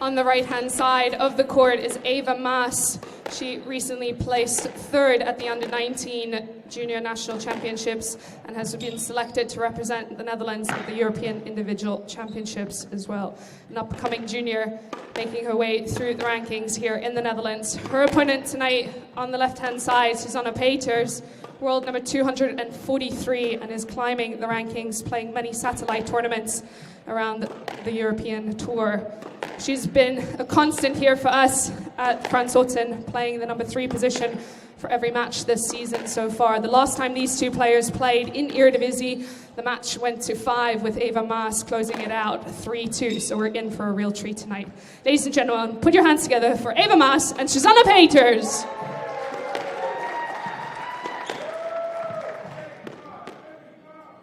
On the right-hand side of the court is Eva Maas. She recently placed third at the Under-19 Junior National Championships and has been selected to represent the Netherlands at the European Individual Championships as well. An upcoming junior making her way through the rankings here in the Netherlands. Her opponent tonight on the left-hand side, Suzanne Peters, world number 243, and is climbing the rankings, playing many satellite tournaments around the European tour. She's been a constant here for us at Frans Otten, playing the number 3 position for every match this season so far. The last time these two players played in Eredivisie, the match went to 5 with Eva Maas closing it out 3-2. So we're in for a real treat tonight. Ladies and gentlemen, put your hands together for Eva Maas and Suzanne Peters.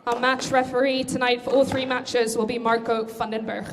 Our match referee tonight for all 3 matches will be Marco van den Berg.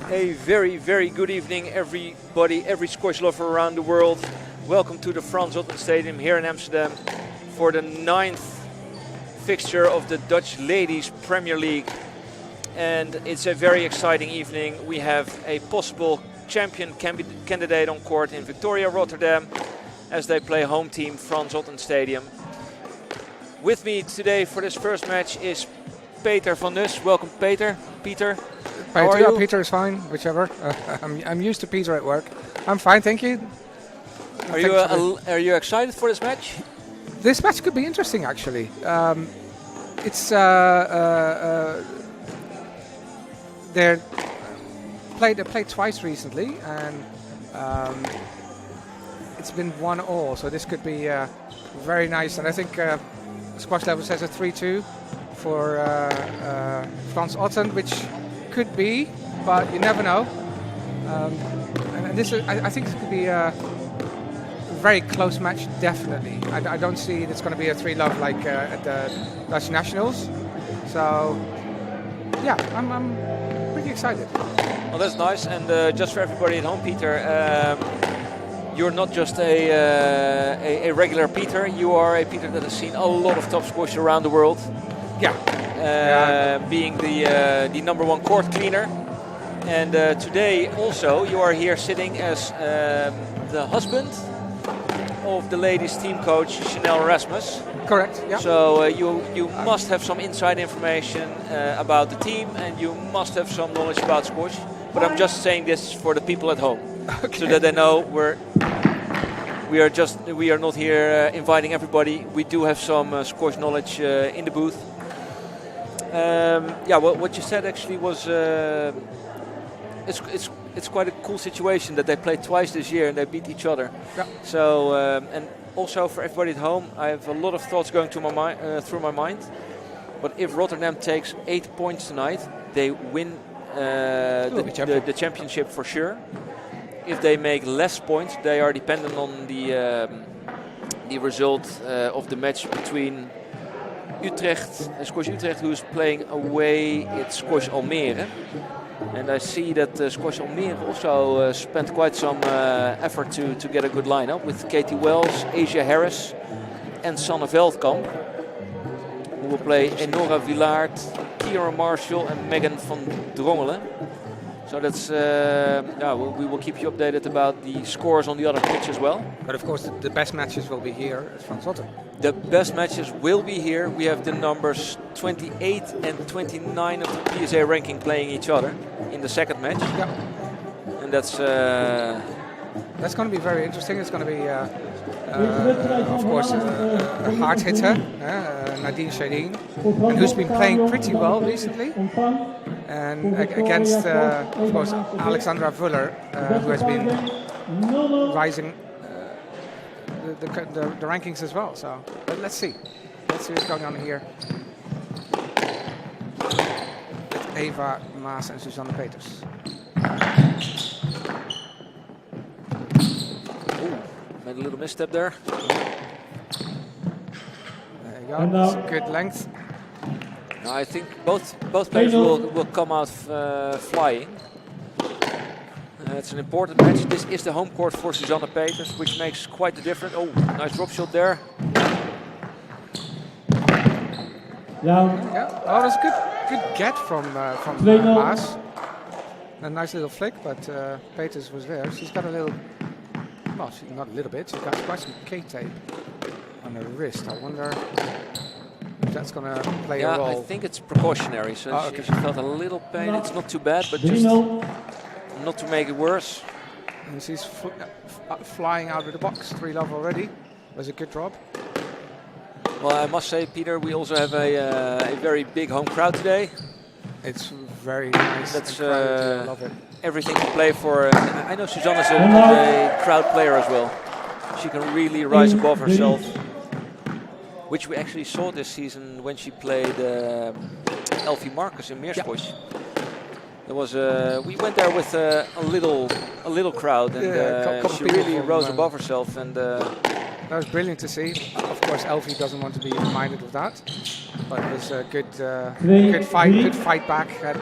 A very, very good evening, everybody, every squash lover around the world. Welcome to the Frans Otten Stadium here in Amsterdam for the 9th fixture of the Dutch Ladies Premier League. And it's a very exciting evening. We have a possible champion candidate on court in Victoria, Rotterdam, as they play home team Frans Otten Stadium. With me today for this first match is Peter van Nus. Welcome, Peter. Peter. How are you? Peter is fine, whichever. I'm used to Peter at work. I'm fine, thank you. Are you excited for this match? This match could be interesting, actually. They played twice recently, and it's been 1-1, so this could be very nice. And I think Squash Level says a 3-2 for Frans Otten, which could be, but you never know. And this, I think, this could be a very close match. Definitely, I don't see it's going to be a 3-love like at the Dutch Nationals. So, yeah, I'm pretty excited. Well, that's nice. And just for everybody at home, Peter, you're not just a regular Peter. You are a Peter that has seen a lot of top squash around the world. Yeah. Being the number 1 court cleaner, and today also you are here sitting as the husband of the ladies team coach Chanel Rasmus. Correct. Yeah. So you must have some inside information about the team, and you must have some knowledge about squash. But I'm just saying this for the people at home, okay, so that they know we are not here inviting everybody. We do have some squash knowledge in the booth. Yeah, what you said actually was it's quite a cool situation that they played twice this year and they beat each other. Yeah. So and also for everybody at home, I have a lot of thoughts going through my mind. But if Rotterdam takes 8 points tonight, they win the championship for sure. If they make less points, they are dependent on the result of the match between Utrecht, Squash Utrecht, who is playing away at Squash Almere. And I see that Squash Almere also spent quite some effort to get a good lineup with Katie Wells, Asia Harris and Sanne Veldkamp, who will play Enora Willaert, Kira Marshall and Megan van Drongelen. So that's we will keep you updated about the scores on the other pitch as well. But of course, the best matches will be here at Frans Otten. The best matches will be here. We have the numbers 28 and 29 of the PSA ranking playing each other in the second match. Yeah. And that's going to be very interesting. It's going to be, of course, a hard hitter, Nadine Shahin, and who's been playing pretty well recently. And against, of course, Alexandra, who has been rising the rankings as well. So let's see. Let's see what's going on here. With Eva, Maas and Suzanne Peters. Made a little misstep there. There you go. That's a good length. I think both players will come out flying. It's an important match. This is the home court for Suzanne Peters, which makes quite the difference. Oh, nice drop shot there. Yeah. Oh, that's a good get from Maas. A nice little flick, but Peters was there. She's got a little, well, not a little bit. She's got quite some K-tape on her wrist. I wonder if that's going to play a role. I think it's precautionary. So she felt a little pain. It's not too bad, but just not to make it worse. And she's flying out of the box. 3-love already. Was a good drop. Well, I must say, Peter, we also have a very big home crowd today. It's very nice. That's I love it. Everything to play for. I know Suzanne is a crowd player as well. She can really rise above herself, which we actually saw this season when she played Elfie Marcus in Meersbusch. There was we went there with a little crowd, and she really rose above herself. And that was brilliant to see. Of course, Elfie doesn't want to be reminded of that, but it was a good fight back. Had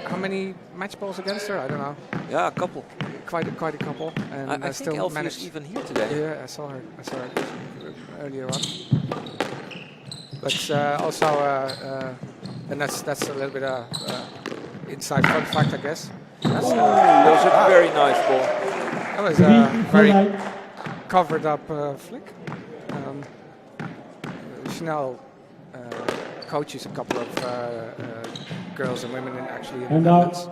how many match balls against her? I don't know. Yeah, a couple. Quite a couple. And I still think Elfie managed. is even here today. Yeah, I saw her earlier on. But also, and that's a little bit inside fun fact, I guess. That was a very nice ball. That was a very covered up flick. Chanel coaches a couple of girls and women actually in the Netherlands,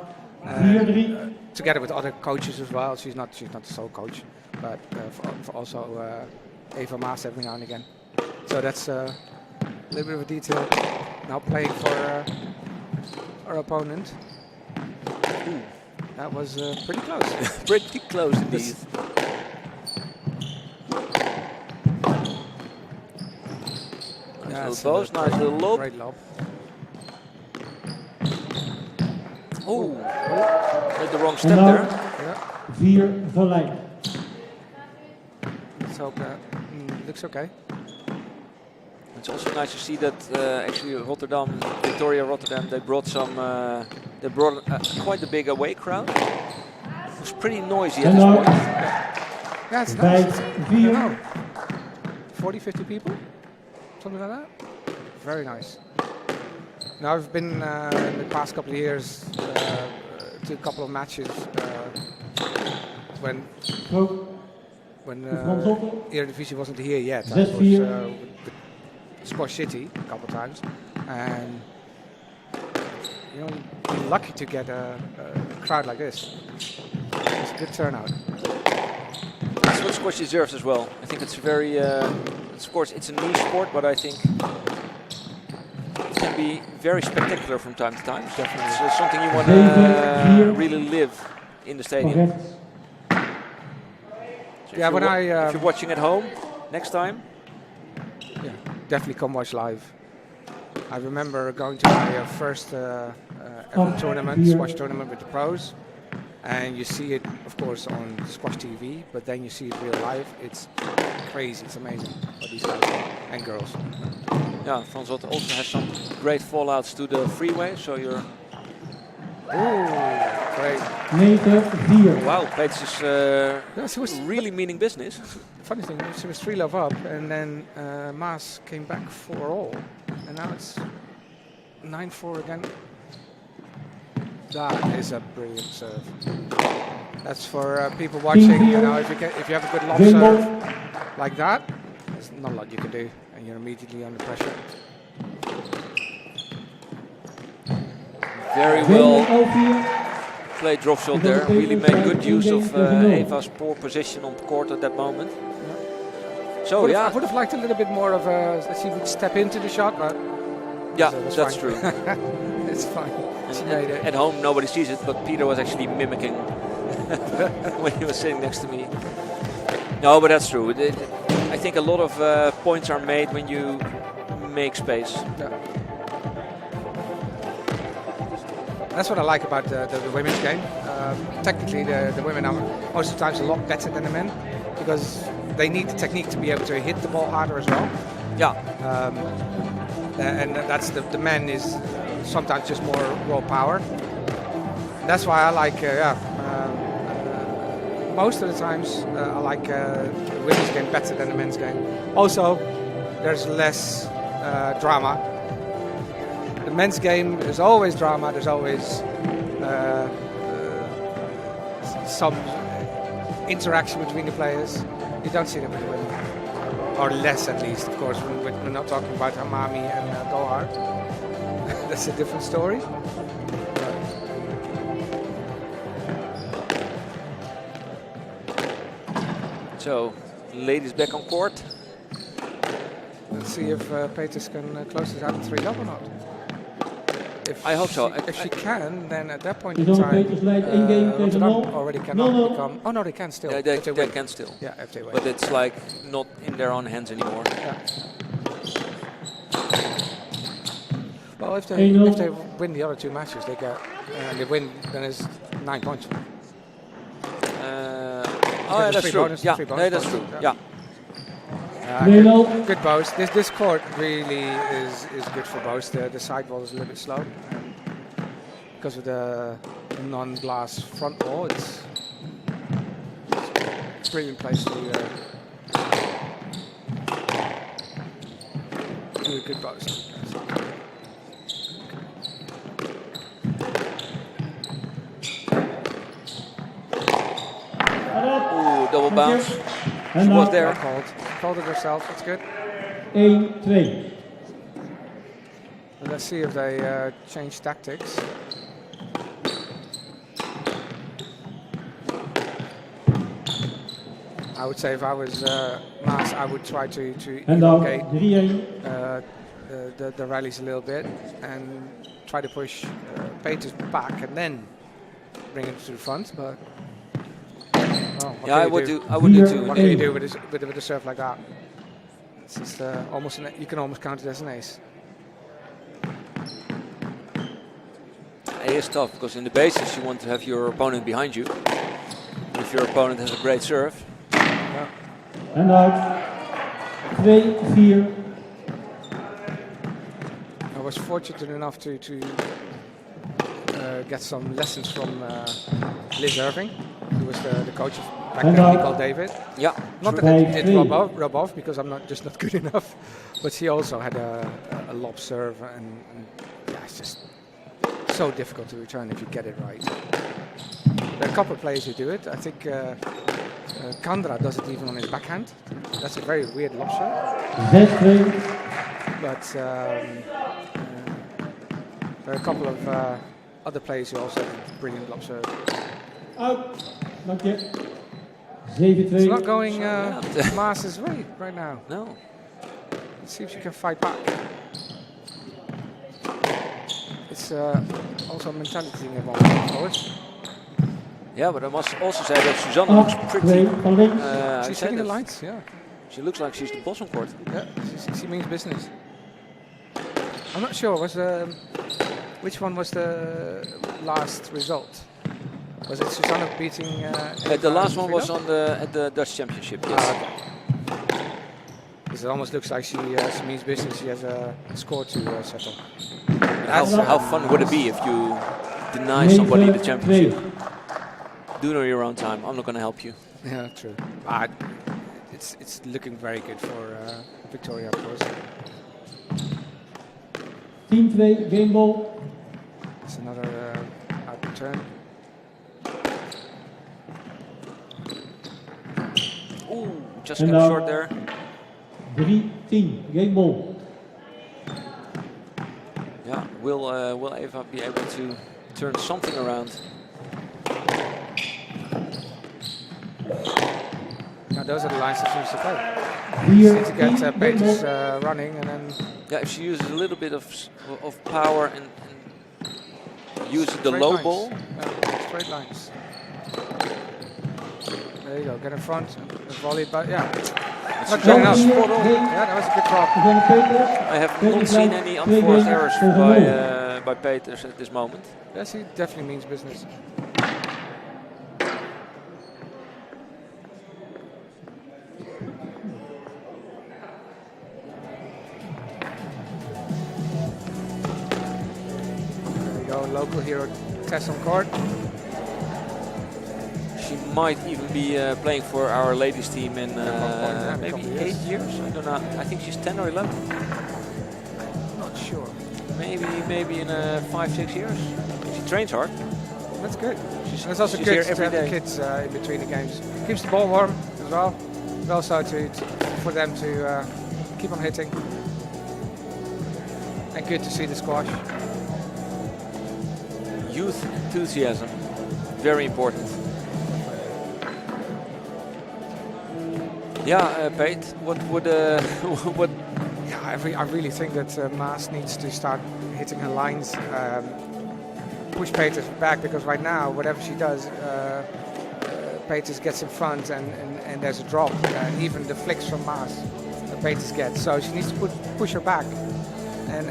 together with other coaches as well. She's not the sole coach, but for also Eva Maas every now and again. So that's a little bit of a detail. Now playing for our opponent. Ooh, that was pretty close. Pretty close indeed. Nice little bows, nice little lob. Great lob. Oh, made the wrong step there. Yeah. 4 gelijk. Let's hope that looks okay. It's also nice to see that actually Victoria Rotterdam, they brought quite a big away crowd. It was pretty noisy at this point. Yeah, it's nice. I don't know, 40, 50 people, something like that. Very nice. Now I've been in the past couple of years to a couple of matches when Eredivisie wasn't here yet. I was with Squash City a couple of times, and you're lucky to get a crowd like this. It's a good turnout. That's what squash deserves as well. I think it's very, of course, it's a niche sport, but I think it can be very spectacular from time to time. Definitely, it's something you want to really live in the stadium. So yeah, if you're watching at home next time, yeah, definitely come watch live. I remember going to my first tournament, squash tournament with the pros, and you see it, of course, on Squash TV, but then you see it real live. It's crazy. It's amazing what these guys and girls. Yeah, Frans Otten also has some great fallouts to the freeway, so you're... Ooh, great. 9-4. Wow, Peters is really meaning business. Funny thing, she was 3-love up, and then Maas came back 4-all, and now it's 9-4 again. That is a brilliant serve. That's for people watching. You know, if you have a good lob serve like that, there's not a lot you can do, and you're immediately under pressure. Very well played drop shot there. Really made good use of Eva's poor position on the court at that moment. So I would have liked a little bit more of a, that she would step into the shot, but yeah, that's true. It's fine. At home nobody sees it, but Peter was actually mimicking when he was sitting next to me. No, but that's true. I think a lot of points are made when you make space. Yeah. That's what I like about the women's game. Technically, the women are most of the times a lot better than the men because they need the technique to be able to hit the ball harder as well. Yeah. And that's the men is sometimes just more raw power. That's why I like, most of the times I like the women's game better than the men's game. Also, there's less drama. The men's game is always drama. There's always some interaction between the players. You don't see that with the women, or less at least. Of course, we're not talking about Hamami and Gohard. That's a different story. So, ladies back on court. Let's see if Peters can close this out in 3-up or not. I hope so. If she can, then at that point Is in dan time, Peters leidt 1 game tegen Rotterdam 0. already cannot 0-0. become. Oh no, they can still. Yeah, if they win. can still. Yeah, if they win. But it's like not in their own hands anymore. Yeah. Well, if they win the other 2 matches, they get and they win, then it's 9 points. Oh, that's true. Bonus, Yeah, points. that's true. Yeah. Good bows. This court really is good for bows. The side ball is a little bit slow. Because of the non-glass front wall, it's a brilliant place to do a good bows. Ooh, double bounce. En She was dan there. Called it herself. That's good. 1-2. Let's see if they change tactics. I would say if I was Maas, I would try to En dan elongate 3-1. the rallies a little bit and try to push Peters back and then bring it to the front. But Yeah, I would do too. What can you do with a serve like that? It's just almost you can almost count it as an ace. It is tough because in the basis you want to have your opponent behind you. If your opponent has a great serve. En uit. 2-4. I was fortunate enough to get some lessons from Liz Irving, who was the coach of back then, he called David. Yeah. Not that it did rub off because I'm not good enough, but she also had a lob serve, and yeah, it's just so difficult to return if you get it right. There are a couple of players who do it. I think Kandra does it even on his backhand. That's a very weird lob serve. 6-2. But there are a couple of other players who also have brilliant lob serve. Out. Dank je. 7-2. It's not going Maas's way right now. No. Let's see if she can fight back. It's also a mentality thing involved, of course. Yeah, but I must also say that Suzanne looks pretty. Van links. She's hitting the lines, yeah. She looks like she's the boss on court. Yeah, she means business. I'm not sure. Which one was the last result? Was it Suzanne beating? The last one was on at the Dutch Championship. Yes. Because it almost looks like she means business. She has a score to settle. How fun would it be if you deny somebody the championship? Do it on your own time. I'm not going to help you. Yeah, true. It's looking very good for Victoria, of course. 10-2, game ball. It's another turn. Ooh, just And came now- short there. 3-10. Game ball. Yeah, will Eva be able to turn something around? Now those are the lines that she used to play. She needs to get 4-10. Game Peters ball. running, and then Yeah, if she uses a little bit of power and uses the straight low lines. ball. Yeah, straight lines. There you go, get in front, the volley, but yeah. Not good enough. Spot on. Yeah, that was a good drop. Suzanne Peters. I have not seen any unforced errors by Peters at this moment. Yes, he definitely means business. There you go, local hero test on court. She might even be playing for our ladies team in yeah, maybe couple 8 years. years. I don't know. I think she's 10 or 11. Not sure. Maybe in 5-6 years. She trains hard. That's good. She's, And it's also she's good here to every have the day. kids in between the games. Keeps the ball warm as well. But also for them to keep on hitting. And good to see the squash. Youth enthusiasm, very important. Yeah, Pete, what would what? Yeah, I really think that Maas needs to start hitting her lines, push Peters back, because right now, whatever she does, Peters gets in front and there's a drop. Even the flicks from Maas, Peters gets. So she needs to push her back and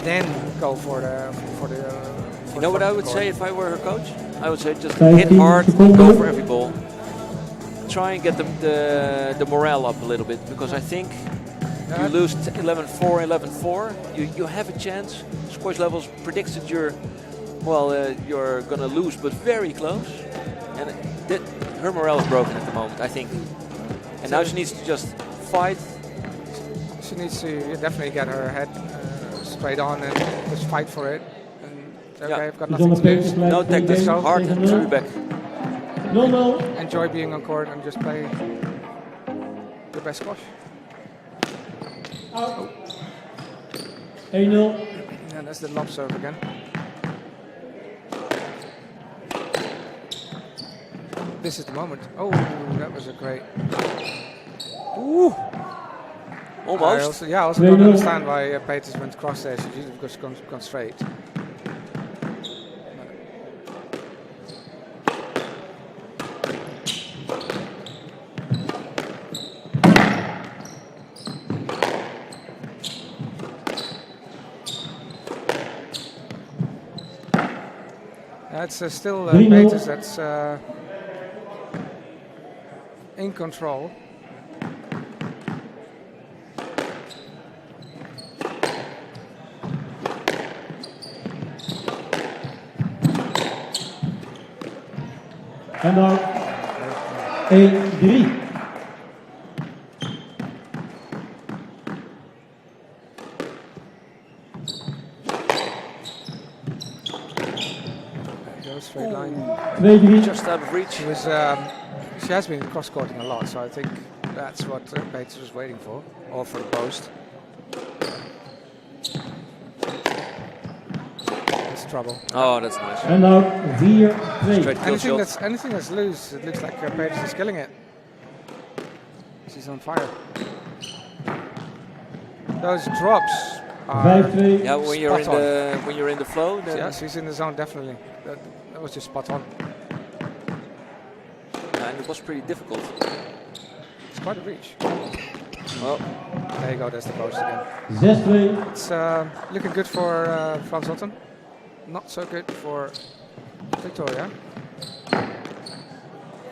then go for the. You know what I would say if I were her coach? I would say just 15 hit hard, seconden. go for every ball. Try and get the morale up a little bit, because I think you lose 11-4, 11-4. You have a chance. Squash Levels predicts that you're gonna lose, but very close. And her morale is broken at the moment, I think. And now she needs to just fight. She needs to definitely get her head straight on and just fight for it. And okay, Yeah. I've got nothing to lose. No tactics, hard and to be back. 0-0. Enjoy being on court and just play the best squash. Out. 1-0. And that's the lob serve again. This is the moment. Oh, that was a great. Ooh. I Almost. also don't understand why Peters went cross there. She usually just gone straight. That's still Peters that's in control. En dan 1-3. Straight line. 2-3. Just out of reach. She has been cross-courting a lot, so I think that's what Peters was waiting for, or for the post. That's trouble. Oh, that's nice. En dan 4-2. Straight kill shot. Anything that's loose, it looks like Peters is killing it. She's on fire. Those drops are 5-2. Yeah, when you're in Spot on. the flow, then yeah, she's in the zone definitely. That was just spot on. and it was pretty difficult. It's quite a reach. Well, There you go, there's the post again. 6-2. It's looking good for Frans Otten. Not so good for Victoria.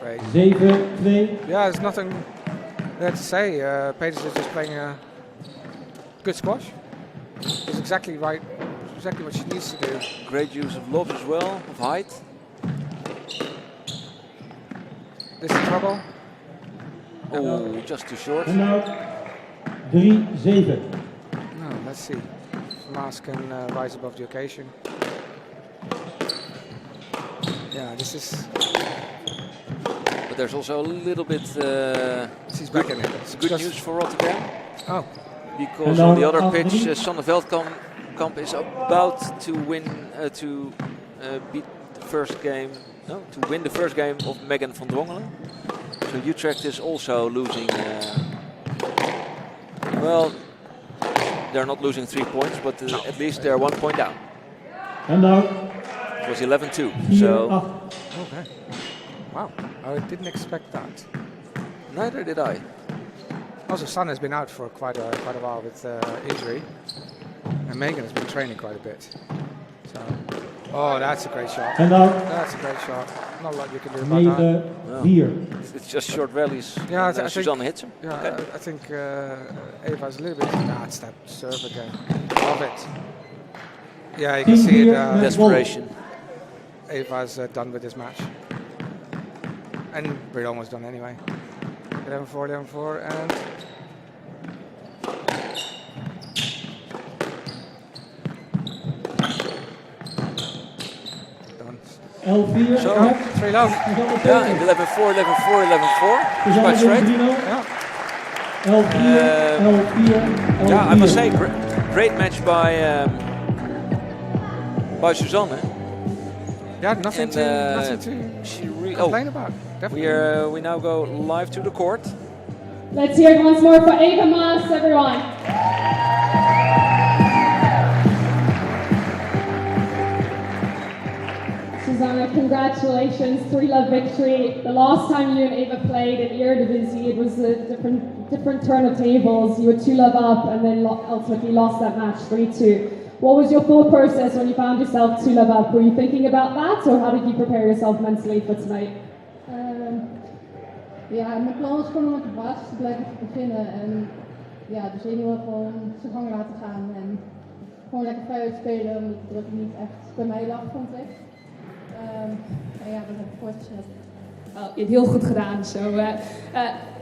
Great. 7-2. Yeah, there's nothing there to say. Peters is just playing a good squash. It's exactly right, exactly what she needs to do. great use of lob as well, of height. This is trouble. Oh, just too short. En dan 3-7. No, let's see if Maas can rise above the occasion. Yeah, this is. But there's also a little bit She's back in it. It's good just- news for Rotterdam. Oh, Because on the other pitch, Sanne Veldkamp is about to win, beat the first game, to win the first game of Megan van Drongelen. So Utrecht is also losing. Well, they're not losing 3 points, but at least they're 1 point down. En nou, It was 11-2. 4-8. So okay. Wow, I didn't expect that. neither did I. Also, Sun has been out for quite a while with injury, and Megan has been training quite a bit. So, oh, that's a great shot. En nou, That's a great shot. Not a lot you can do about that. 9-4. It's just short rallies. Yeah, and, I think- Suzanne hits him. Yeah, Okay. I think Eva's a little bit. That's that serve again. Love it. Yeah, you can see it. Desperation. Eva's done with this match, and we're almost done anyway. 11-4, 11-4, and. Done. 11-4. Zo. Oh, 3 low. Yeah, 11-4, 11-4, 11-4. It's quite straight. Yeah. 11-4. Yeah, I must say, great match by Suzanne. Yeah, nothing And, to She complain about. Definitely. we now go live to the court. Let's hear it once more for Eva Maas, everyone. Suzanne, congratulations, 3-love victory. The last time you and Eva played in Eredivisie, it was a different turn of tables. You were 2-love up and then ultimately lost that match 3-2. What was your thought process when you found yourself 2-love up? Were you thinking about that, or how did you prepare yourself mentally for tonight? Ja, mijn plan was gewoon om met de basis te blijven beginnen en ja, de zenuwen gewoon zijn gang laten gaan en gewoon lekker vrij uitspelen, omdat de druk niet echt bij mij lag, vond ik. En ja, dat heb ik voortgezet. Wel, je hebt heel goed gedaan. Zo,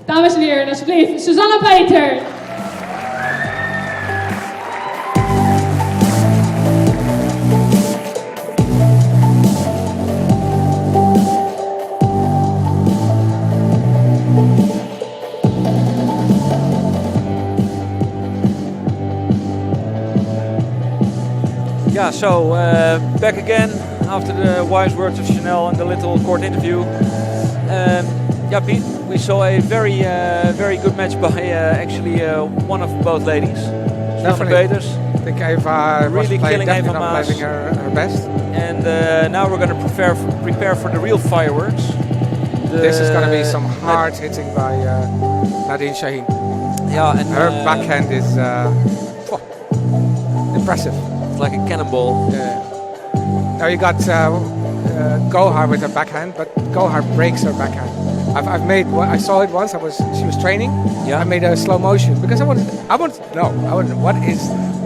dames en heren, alsjeblieft, Suzanne Peter. Yeah, so back again after the wise words of Chanel and the little court interview. Yeah, Pete, we saw a very good match by actually one of both ladies, Suzanne Definitely. Peters. I think Eva was Really playing, killing definitely Eva not Maas. playing her best. And now we're going to prepare for the real fireworks. This is going to be some hard hitting by Nadine Shahin. Yeah, and Her backhand is impressive. it's like a cannonball. Now you got Gohar with her backhand, but Gohar breaks her backhand. I saw it once. She was training. Yeah. I made a slow motion because I wanted to know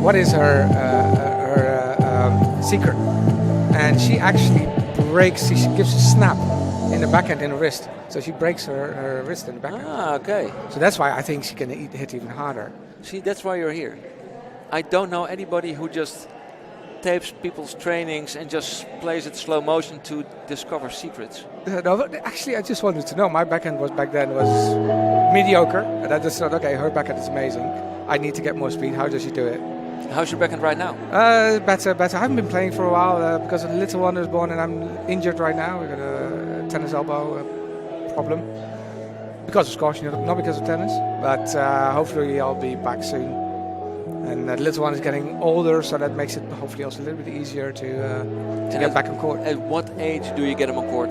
what is her secret, and she actually breaks. She gives a snap in the backhand in the wrist, so she breaks her wrist in the backhand. Ah, okay. So that's why I think she can hit even harder. See, that's why you're here. I don't know anybody who just tapes people's trainings and just plays it slow motion to discover secrets. No, but actually, I just wanted to know. My backhand was mediocre, and I just thought, okay, her backhand is amazing. I need to get more speed. How does she do it? How's your backhand right now? Better. I haven't been playing for a while because the little one is born, and I'm injured right now. We've got a tennis elbow problem because of squash, not because of tennis. But hopefully, I'll be back soon. And the little one is getting older, so that makes it hopefully also a little bit easier to get back on court. At what age do you get him on court?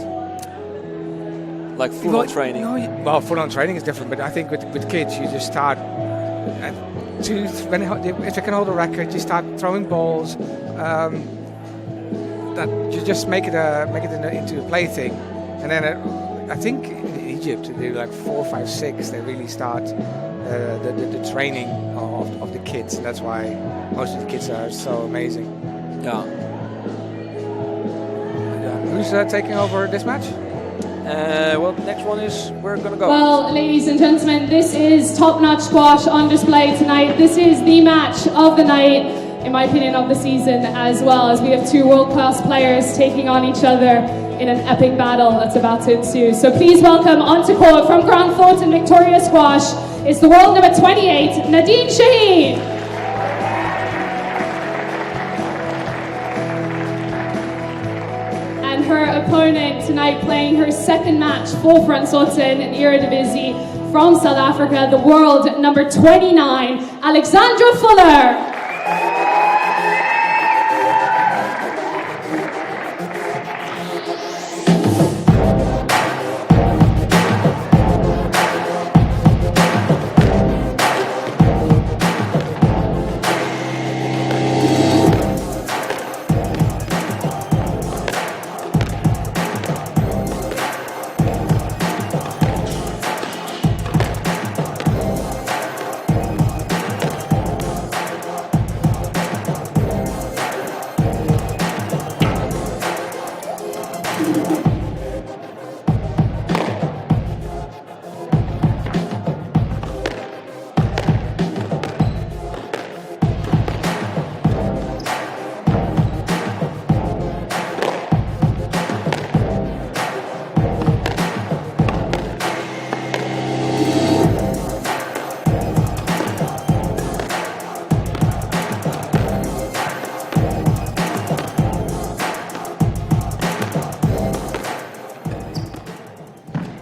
Like full-on training? Well, full-on training is different, but I think with kids, you just start. If they can hold a racket, you start throwing balls. That you just make it into a play thing, and then I think in Egypt they do like 4, 5, 6. They really start the training of the kids. And that's why most of the kids are so amazing. Yeah. Who's taking over this match? Well, the next one is we're gonna go. Well, ladies and gentlemen, this is top-notch squash on display tonight. This is the match of the night, in my opinion, of the season, as well as we have two world-class players taking on each other in an epic battle that's about to ensue. So please welcome onto court from Grand Thornton Victoria Squash is the world number 28, Nadine Shahin. And her opponent tonight playing her second match for Frans Otten in Eredivisie from South Africa, the world number 29, Alexandra Fleur.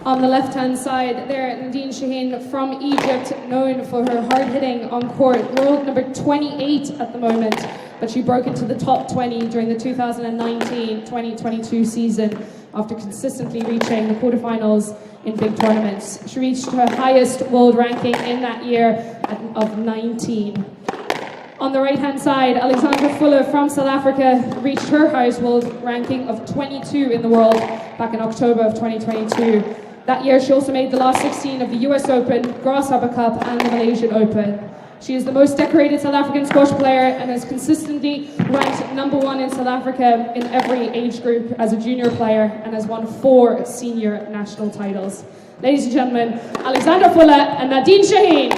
On the left-hand side there, Nadine Shahin from Egypt, known for her hard hitting on court, world number 28 at the moment, but she broke into the top 20 during the 2019-2022 season after consistently reaching the quarterfinals in big tournaments. She reached her highest world ranking in that year of 19. On the right-hand side, Alexandra Fleur from South Africa reached her highest world ranking of 22 in the world back in October of 2022. That year, she also made the last 16 of the US Open, Grasshopper Cup, and the Malaysian Open. She is the most decorated South African squash player and has consistently ranked #1 in South Africa in every age group as a junior player and has won 4 senior national titles. Ladies and gentlemen, Alexandra Fleur and Nadine Shahin.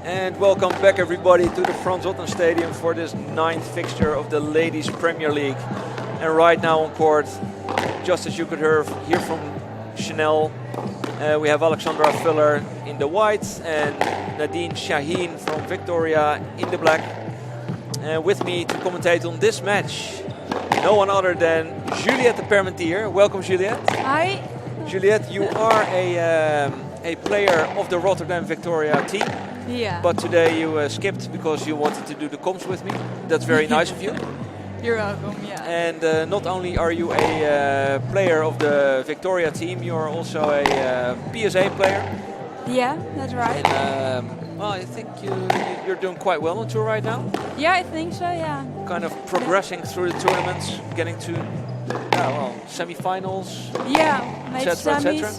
And welcome back everybody to the Frans Otten Stadion for this 9th fixture of the Ladies Premier League. And right now on court, just as you could hear from Chanel, we have Alexandra Fleur in the white and Nadine Shahin from Victoria in the black. With me to commentate on this match, no one other than Juliette Parmentier. Welcome, Juliette. Hi. Juliette, you are a player of the Rotterdam Victoria team. Yeah. But today you skipped because you wanted to do the comms with me. That's very nice of you. You're welcome, yeah. And not only are you a player of the Victoria team, you are also a PSA player. Yeah, that's right. And, well, I think you're doing quite well on tour right now. Yeah, I think so, yeah. Kind of progressing through the tournaments, getting to semi-finals. Yeah, made etc., semis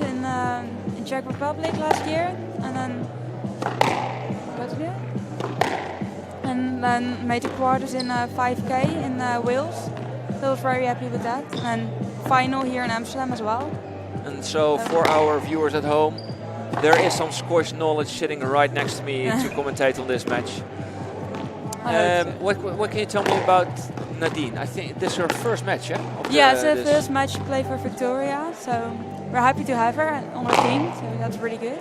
in Czech Republic last year, and then and then made the quarters in 5K in Wales. So I was very happy with that. And final here in Amsterdam as well. And so for our viewers at home, there is some squash knowledge sitting right next to me to commentate on this match. What can you tell me about Nadine? I think this is her first match, yeah? Yeah, it's her first match to play for Victoria, so we're happy to have her on our team, so that's really good.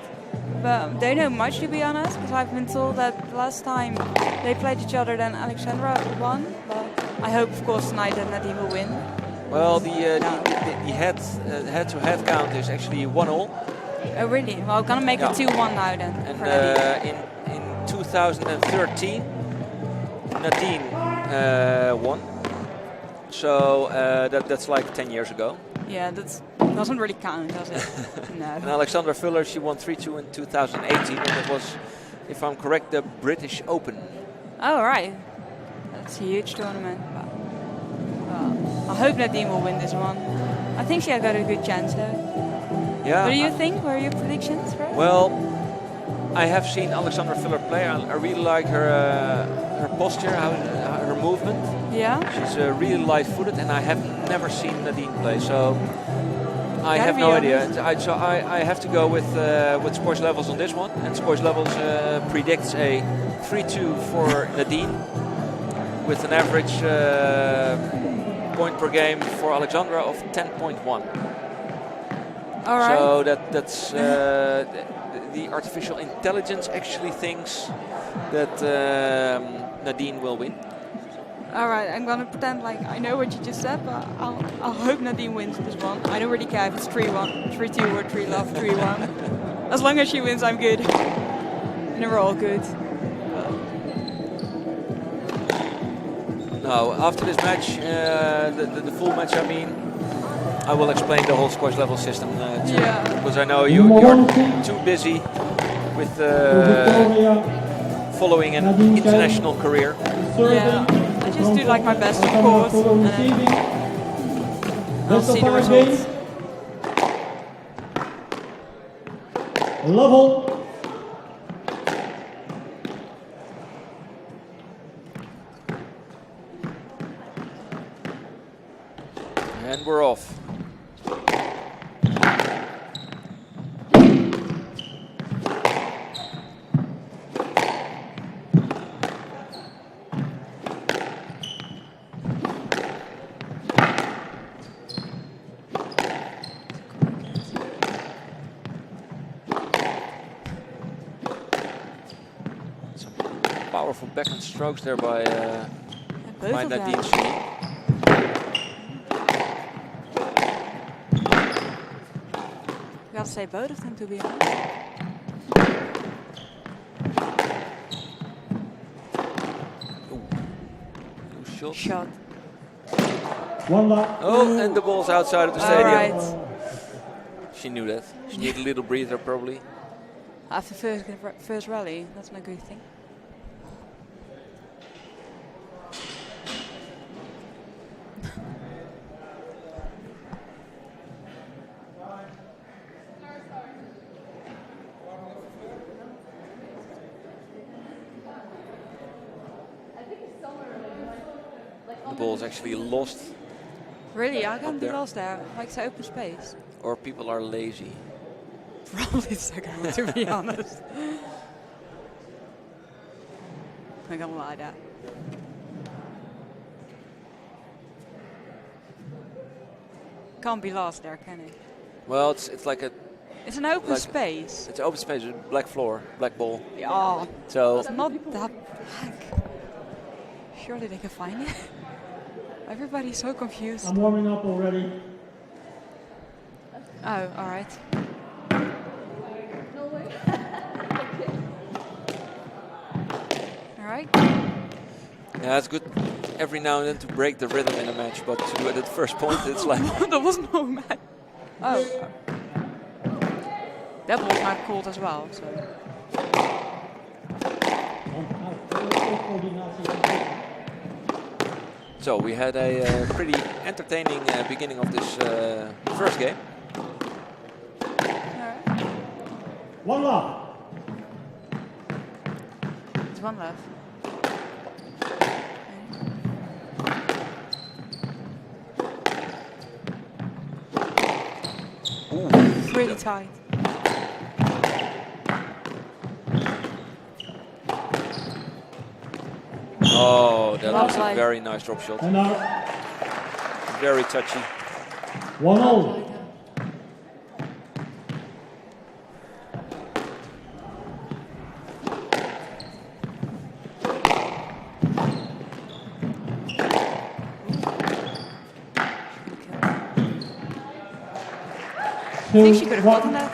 But don't know much, to be honest, because I've been told that last time they played each other, then Alexandra won. But I hope, of course, tonight that Nadine will win. Well, the head-to-head count is actually 1-1. Oh, really? Well, I'm gonna make it 2-1 now then. And in 2013, Nadine won. So that's like 10 years ago. Yeah, that doesn't really count, does it? No. And Alexandra Fleur, she won 3-2 in 2018, and it was, if I'm correct, the British Open. Oh, right. That's a huge tournament. Well, I hope Nadine will win this one. I think she has got a good chance though. Yeah. What do you think? What are your predictions, Fred? Well, I have seen Alexandra Fleur play. I really like her posture, her movement. Yeah. She's really light-footed, and I have never seen Nadine play, so I Gotta have be no honest. idea. I have to go with Sports Levels on this one, and Sports Levels predicts a 3-2 for Nadine, with an average point per game for Alexandra of 10.1. All right. So that's the artificial intelligence actually thinks that Nadine will win. All right, I'm gonna pretend like I know what you just said, but I'll hope Nadine wins this one. I don't really care if it's 3-1, 3-2, or 3-love, 3-1. As long as she wins, I'm good. And we're all good. Now, after this match, the full match, I mean, I will explain the whole squash level system to you, because I know you're too busy with following an international career. Yeah, I just do like my best, of course, and then I'll see the results. Level. And we're off. Some powerful backhand strokes there by Both of them. Nadine. Shahin. I gotta say both of them, to be honest. Shot. One love. Oh, and the ball's outside of the stadium. Alright. She knew that. She needed a little breather, probably. After first rally, that's not a good thing. The ball's actually lost, Really, I can't be there. lost there. Like it's open space. or people are lazy. Probably the second one, to be honest. I'm gonna lie there. Can't be lost there, can it? Well, it's like a It's an open Like- space. it's open space, with black floor, black ball. Yeah, So it's not that black. Surely they can find it. Everybody's so confused. I'm warming up already. Oh, all right. All right. yeah, it's good every now and then to break the rhythm in a match, but to do it at the first point, it's like There was no match. Oh. That was not called as well. So. So we had a pretty entertaining beginning of this first game. Alright. One love. It's one left. Ooh, Really tight. oh, that Love was a life. very nice drop shot. And now Very touchy. 1-0. I think she could have gotten that.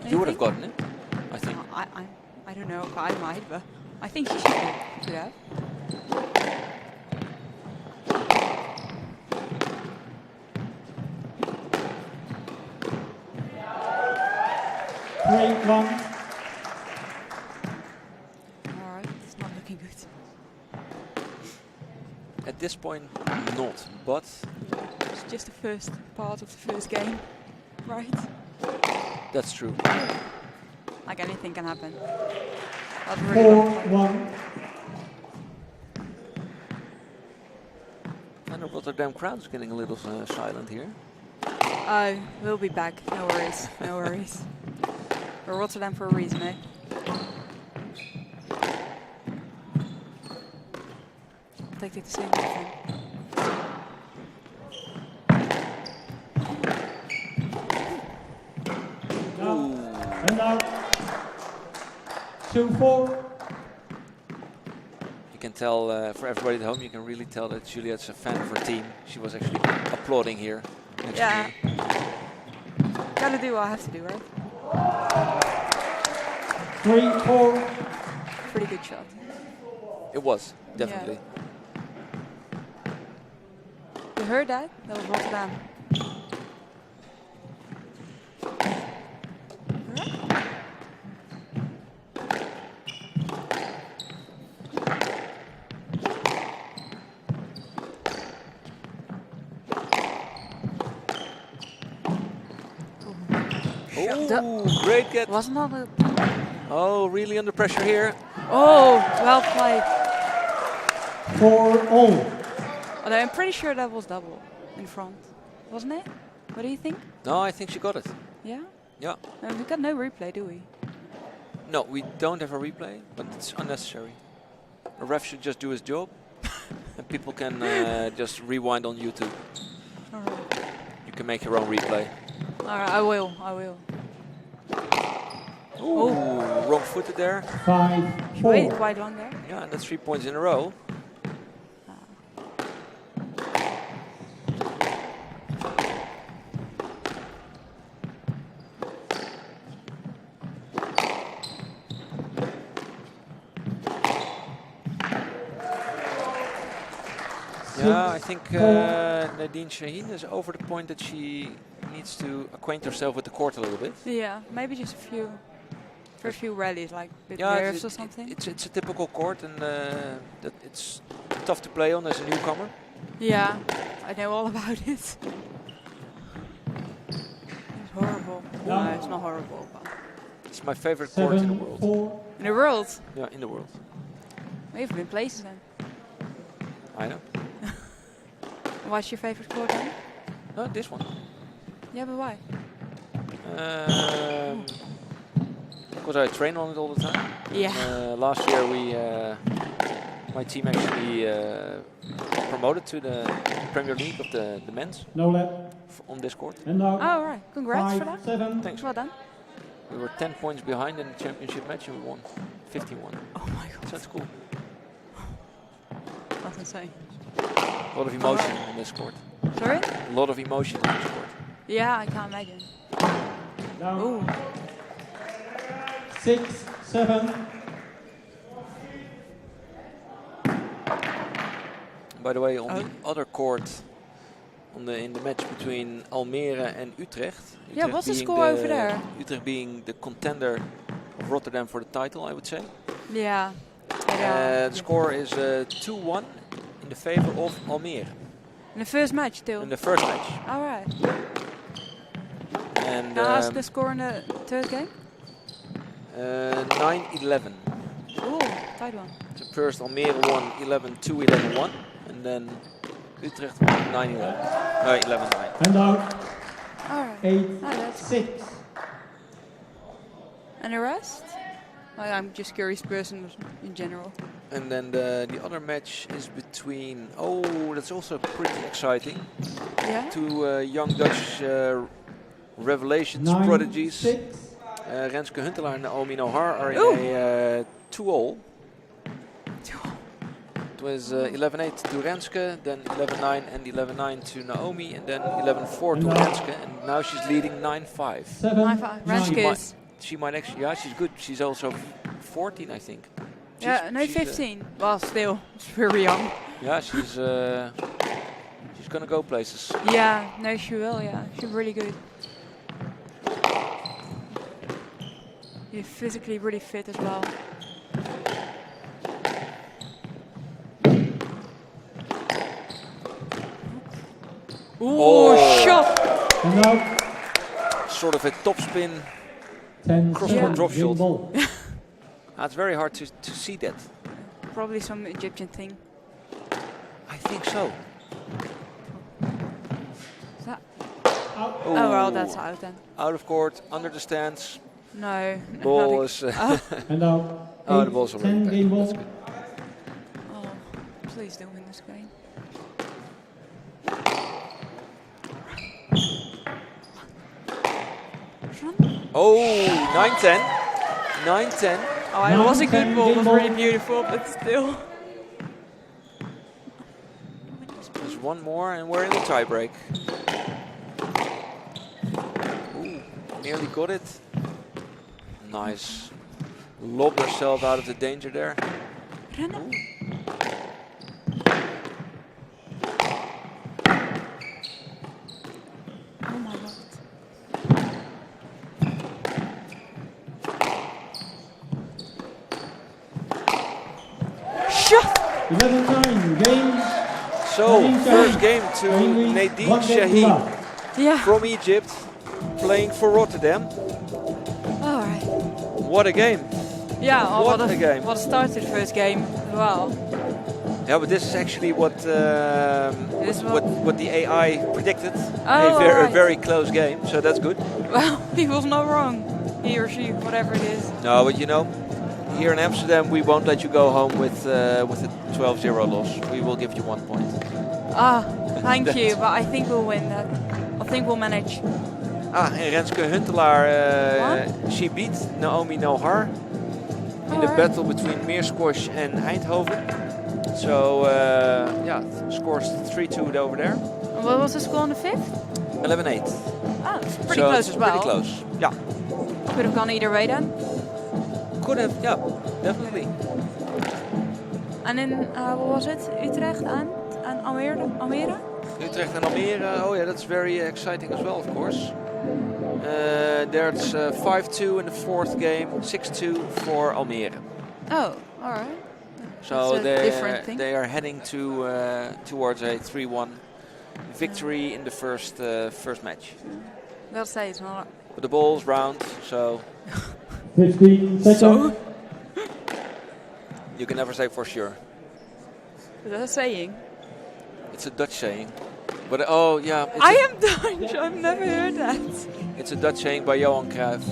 You would have gotten it, I think. I don't know. I might, but I think she could have. Three, one. All right, it's not looking good. At this this point, not. But It's just the first part of the first game, right? that's true. Like anything can happen. That's really good. 4-1. And the Rotterdam crowd is getting a little silent here. We'll be back. No worries. No worries. We're Rotterdam for a reason, eh? Take it the same thing. And now 2-4. You can tell, for everybody at home, you can really tell that Juliet's a fan of her team. She was actually applauding here. Next to Yeah. me. Gotta do what I have to do, right? 3-4. Pretty good shot. It was, definitely. You heard that? That was Rotterdam. Oh, great get. Wasn't that a... Oh, really under pressure here. Oh, well played. 4-all. Although I'm pretty sure that was double in front. Wasn't it? What do you think? No, I think she got it. Yeah? Yeah. No, we got no replay, do we? No, we don't have a replay, but it's unnecessary. A ref should just do his job, and people can just rewind on YouTube. Alright. You can make your own replay. Alright, I will. I will. Ooh, wrong footed there. 5-4. Waited 5-4. quite long there. Yeah, and that's 3 points in a row. Yeah, I think Nadine Shahin is over the point that she needs to acquaint herself with the court a little bit. Yeah, maybe just for a few rallies, like bit Yeah, nerves or something. it's a typical court, and that it's tough to play on as a newcomer. Yeah, I know all about it. It's horrible. No, it's not horrible. But It's my favorite court in the world. 7-4. in the world, Yeah, in the world. we've been places then. I know. What's your favorite court then? Oh, this one. Yeah, but why? Because I train on it all the time. Yeah. Last year my team actually promoted to the Premier League of the men's No lap. on this court. And now Oh, right. Congrats for that. 5-7. Thanks. Well done. We were 10 points behind in the championship match and we won 51. Oh my god. So that's cool. That's insane. A lot of emotion on this court. Sorry? A lot of emotion on this court. Yeah, I can't imagine. Down. Ooh. 6-7. By the way, on the other court, in the match between Almere and Utrecht. Yeah, what's the score over there? Utrecht being the contender of Rotterdam for the title, I would say. Yeah. The score is 2-1 in the favor of Almere In the first match still. in the first match. All right. And Can I ask the score in the third game? 9-11. Ooh, tight one. So first Almere won 11-2, 11-1, and then Utrecht won 9-11. 11-9. And now All right. 8-6. And the rest? I'm just curious person in general. And then the other match is between, that's also pretty exciting. Yeah? Two young Dutch revelations, prodigies. 9-6. Renske Huntelaar and Naomi Nohar are in a 2-all. It was 11-8 to Renske, then 11-9 and 11-9 to Naomi, and then 11-4 to Renske, and now she's leading 9-5. 9-5. Renske is... She might actually, yeah, she's good. She's also 14, I think. Yeah, no, she's, 15. Well, still, it's very young. Yeah, she's gonna go places. Yeah, no, she will, yeah. She's really good. You're physically really fit as well. Ooh, shot! And now Sort of a topspin 10 crossbar drop game shot. ball. It's very hard to see that. Probably some Egyptian thing. I think so. Is that? Out. Oh well, that's out then. Out of court, under the stands. No. Ball not is. And now Oh, the ball's already 10 back. game That's ball. good. Oh, please don't win this game. Oh, 9-10. 9-10. Oh, it was a good ball. It was Game really ball. beautiful, but still. There's one more and we're in the tiebreak. Ooh, nearly got it. Nice. Lobbed herself out of the danger there. Rennen. Oh my god. Shot! 11-9 game. So, Nadine first Shahin. game to Only Nadine one game Shahin left. Yeah. from Egypt, playing for Rotterdam. Alright. What a game. Yeah, oh, What a game. What a start to the first game as well. Yeah, but this is actually what is what the AI predicted. Oh, a very, alright. very close game, so that's good. Well, he was not wrong. He or she, whatever it is. No, but you know, here in Amsterdam, we won't let you go home with a 12-0 loss. We will give you 1 point. Ah, thank you, but I think we'll win that. I think we'll manage. En Renske Huntelaar, she beat Naomi Nohar in the Alright. battle between Meersquash and Eindhoven. So, yeah, scores 3-2 over there. What was the score on the fifth? 11-8. Oh, it's pretty So close it's as well. Pretty close, yeah. Could have gone either way then. Could have, yeah, definitely. And in, what was it? Utrecht and Almere? Utrecht and Almere, oh yeah, that's very exciting as well, of course. There's 5-2 in the fourth game, 6-2 for Almere. Oh, alright. So That's a different thing. they are heading to towards a 3-1 victory in the first match. Gotta say, it's not. But the ball's round, so 15 seconds. you can never say for sure. Is that a saying? It's a Dutch saying. But oh yeah, I am Dutch. I've never heard that. it's a Dutch saying by Johan Cruijff,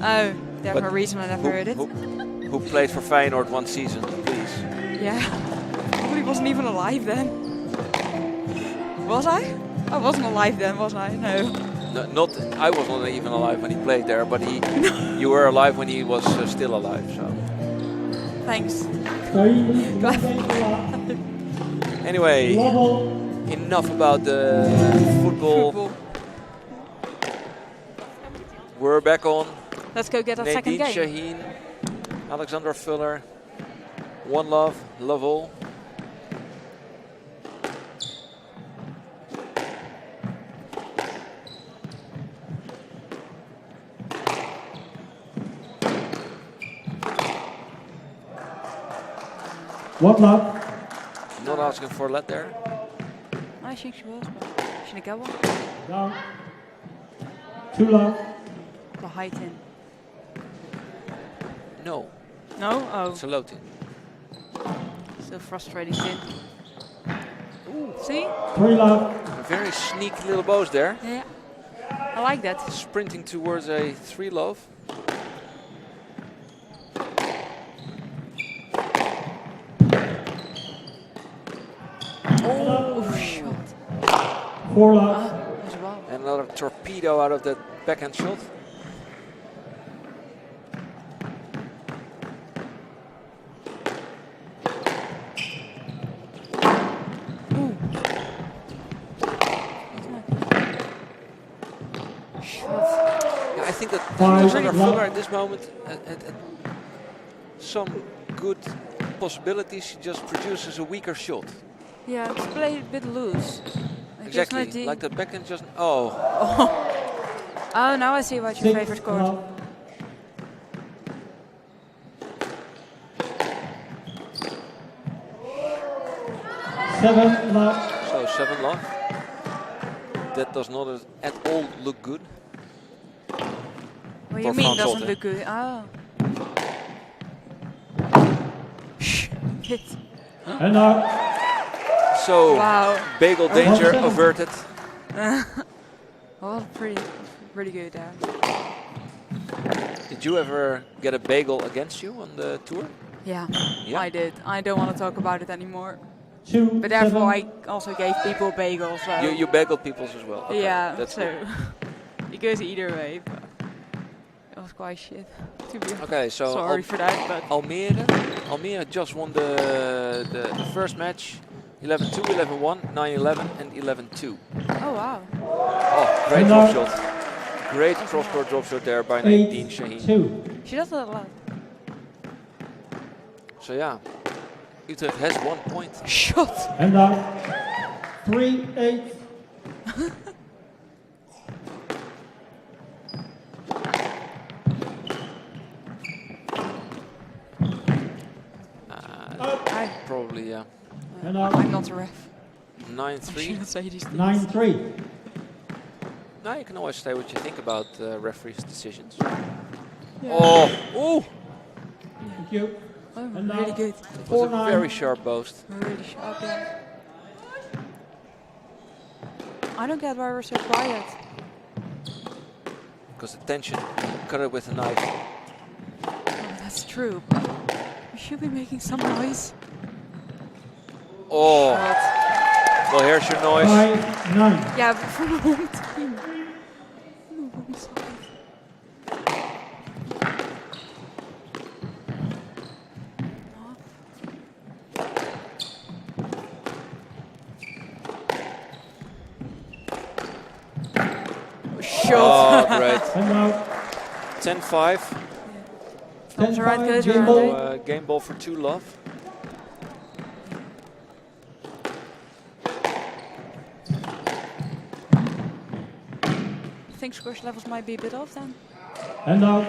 Oh, there's But a reason I never heard it. who played for Feyenoord one season. Please. Yeah. Probably wasn't even alive then. Was I? I wasn't alive then, was I? No. No, not I was not even alive when he played there, but you were alive when he was still alive. So Thanks. anyway, enough about the football. We're back on. Let's go get our second Nadine game. Shahin, Alexandra Fleur, one love, love all. What love? Not asking for a let there. I think she was, but she didn't get one. Down. 2 love. The height in. No, No? Oh, it's a low tin. still frustrating tin. See? 3 love. A very sneaky little bows there. Yeah. I like that. Sprinting towards a 3 love. Oh, shot. 4 love. As well. And another torpedo out of that backhand shot. Yeah, I think that Alexandra Fleur at this moment had some good possibilities. She just produces a weaker shot. Yeah, it's played a bit loose. Exactly, like the backhand just. Oh, Oh, now I see what your 6 favorite chord. love. Seven love. so 7 love. that does not at all look good. What do For you mean Frans doesn't Otten. look good? Oh. Hit. And now, So, Wow. bagel danger averted. Oh, pretty good there. Did you ever get a bagel against you on the tour? Yeah, Yeah. I did. I don't want to talk about it anymore. 2, But therefore, 7. I also gave people bagels. So. You bagel people's as well. Okay, yeah, that's so good. it goes either way. But it was quite shit. To be honest. Okay, so Sorry for that, but Almere just won the first match. 11-2, 11-1, 9-11 and 11-2. oh wow. Oh, great And drop now- shot. Great cross-court drop shot there by 8, Nadine Shahin. 2. She does that a lot. So yeah, Utrecht has 1 point. Shot. And now, 3, 8. Probably, yeah. And now, I'm not a ref. I 9-3. shouldn't say these things. 9, 3. Now you can always say what you think about referees' decisions. Yeah. Oh, ooh, Thank you. Oh, And now, really good. it was 4, a 9. very sharp boast. Really sharp. Yeah. I don't get why we're so quiet. Because the tension, cut it with a knife. Oh, that's true. But we should be making some noise. Oh, Shot. well here's your noise. 5, 9. Yeah, but from the home team. From the home side. Oh, great. And now, 10-5. Comes around, 10-5, goes game around. ball. Game ball for 2 love. I think squash levels might be a bit off then. And now,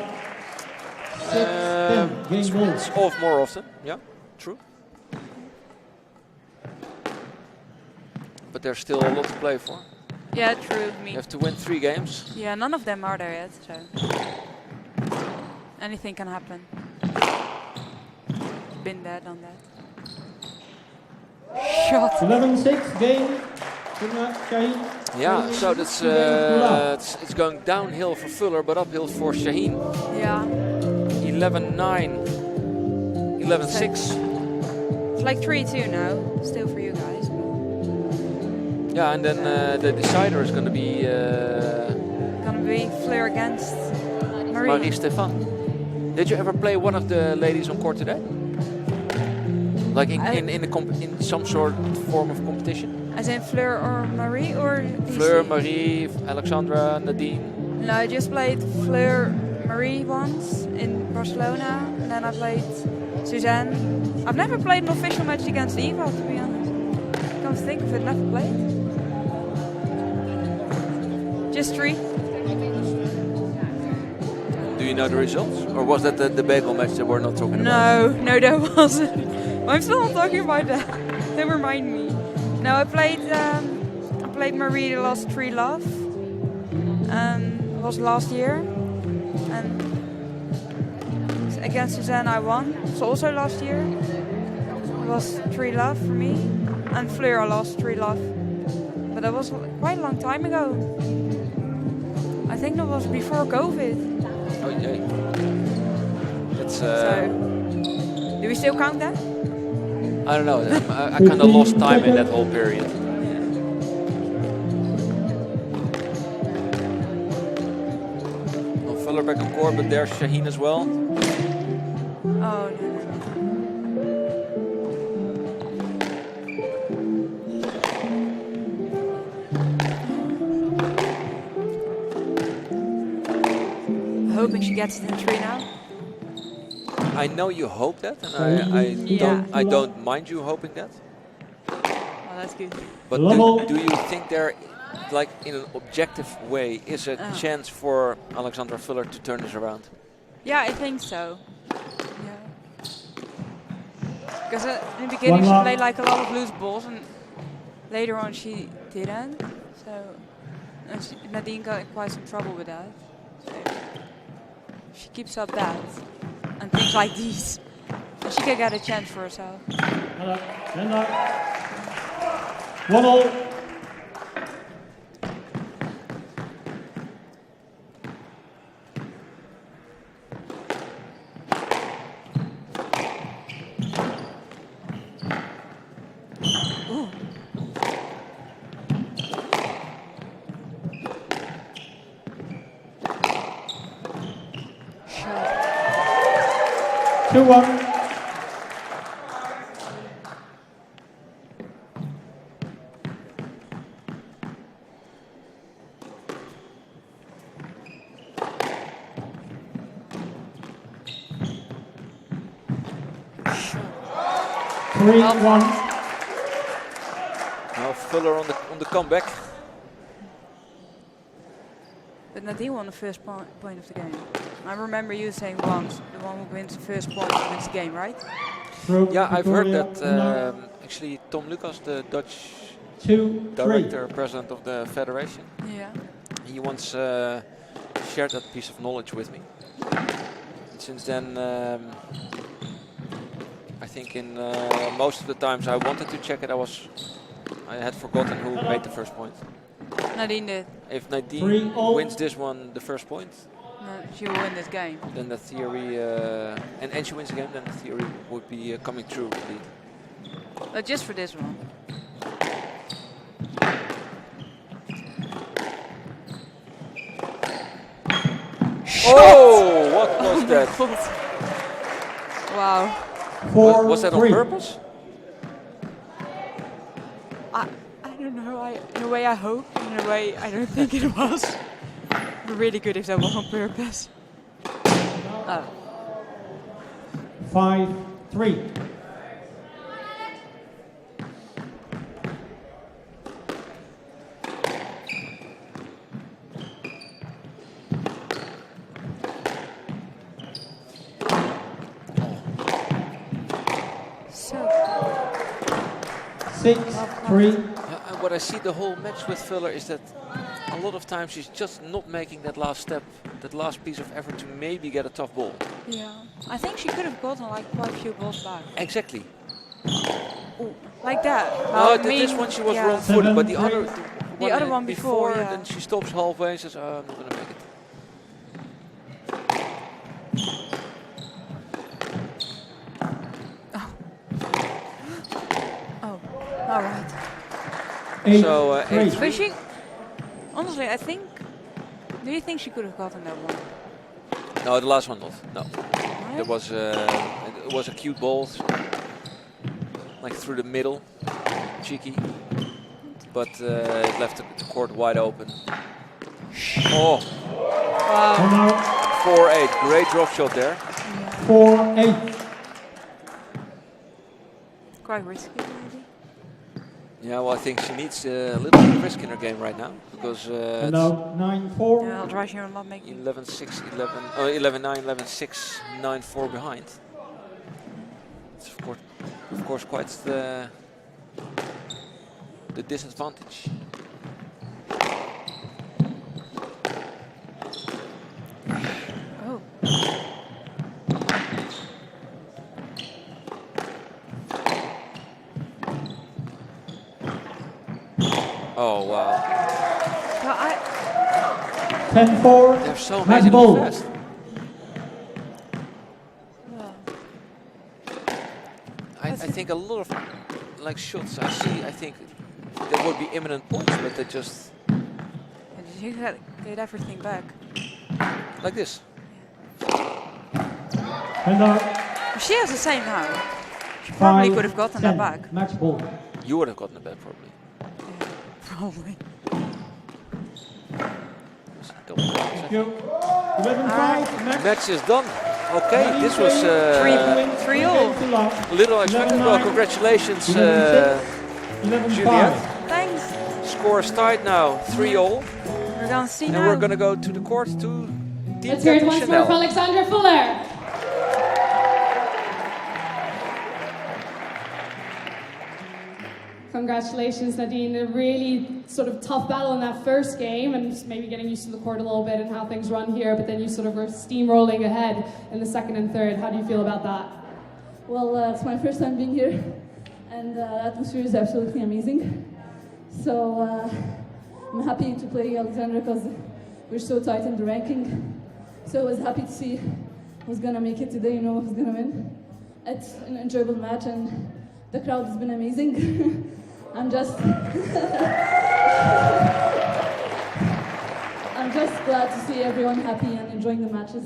6, 10. Game ball. It's off more often, yeah, true. But there's still a lot to play for. Yeah, true. You have to win 3 games. Yeah, none of them are there yet, so anything can happen. Been there, done that. Shot. 11-6. Game. Shahin. Yeah, so that's it's going downhill for Fuller, but uphill for Shahin. Yeah, 11-9, 11-6. it's like 3-2 now, still for you guys. Yeah, and then the decider is going to be Gonna be Fleur against Marie. Stephan. Did you ever play one of the ladies on court today? Like in some sort of form of competition? As in Fleur or Marie or DC? Fleur, Marie, Alexandra, Nadine. No, I just played Fleur, Marie once in Barcelona, and then I played Suzanne. I've never played an official match against Eva, to be honest. Come to think of it, never played. Just 3. Do you know the results? Or was that the bagel match that we're not talking about? No, that wasn't. I'm still not talking about that. Don't remind me. No, I played Marie the last 3 love. It was last year. And against Suzanne I won. So also last year. It was 3 love for me. And Fleur I lost 3 love. But that was quite a long time ago. I think that was before COVID. Oh, yay. It's, So, do we still count that? I don't know. I kind of lost time in that whole period. Well, Fuller back on court, but there's Shahin as well. Oh, no. Hoping she gets it in 3 now. I know you hope that, and I don't mind you hoping that. Oh, that's good. But Level. do you think there, like in an objective way, is a chance for Alexandra Fuller to turn this around? Yeah, I think so. Yeah. Because in the beginning she One played like a lot of loose balls, and later on she didn't. So And Nadine got in quite some trouble with that. So she keeps up that and things like these. And she can get a chance for herself. And 1-0. Shot. 2-1. Now Fuller on the comeback. But Nadine won the first point of the game. I remember you saying once, the one who wins the first point wins the game, right? Yeah, I've heard that actually Tom Lucas, the Dutch director, president of the federation, Yeah. he once shared that piece of knowledge with me. And since then, I think in most of the times I wanted to check it, I had forgotten who made the first point. Nadine did. If Nadine 3-0. wins this one, the first point, No, she will win this game. then the theory, and she wins again, then the theory would be coming true indeed. But just for this one. Oh, what was that? Wow. Was that on purpose? I don't know. In a way I hope. In a way I don't think it was. Really good if that was on purpose. Oh. 5-3. So 6-3. And what I see the whole match with Fuller is that a lot of times she's just not making that last step, that last piece of effort to maybe get a tough ball. yeah. I think she could have gotten like quite a few balls back. Exactly. Ooh, like that. No, Well, I this mean, one she was yeah. wrong-footed, but the 7-3. other, other one before, yeah. then she stops halfway and says, "Oh, I'm not going to make it." Oh, all right. 8-3. So, 8-3. But she, honestly, I think. Do you think she could have gotten that one? No, the last one not. No, Right? it was a cute ball, like through the middle, cheeky, but it left the court wide open. Oh, Wow. 4-8, great drop shot there. 4-8. Quite risky, maybe. Yeah, well, I think she needs a little bit of risk in her game right now because And it's now 9-4. Yeah, I'll drive here and not make 11-6, 11-9, 11-6, 9-4 behind. It's of course, quite the disadvantage. Oh. Oh wow, Well, 10-4. they're so Match amazingly ball. fast. I think a lot of like shots I see, I think there would be imminent points, but they just you get everything back. like this. And now She has the same now. She probably 5-10. could have gotten that back. Match ball. You would have gotten it back probably. Probably. Thank you. 11-5. Match. Match is done. Okay, this was 3-all. little expected. Well, congratulations, 11-5. Juliet. Thanks. Score is tied now, 3-all. We're gonna see And now. we're going to go to the court to team Let's hear it captain once more for Chanel. Alexandra Fuller. Congratulations, Nadine. A really sort of tough battle in that first game and just maybe getting used to the court a little bit and how things run here, but then you sort of were steamrolling ahead in the second and third. How do you feel about that? Well, it's my first time being here, and the atmosphere is absolutely amazing. So I'm happy to play Alexandra because we're so tight in the ranking. So I was happy to see who's gonna make it today, who's gonna win. It's an enjoyable match and the crowd has been amazing. I'm just glad to see everyone happy and enjoying the matches.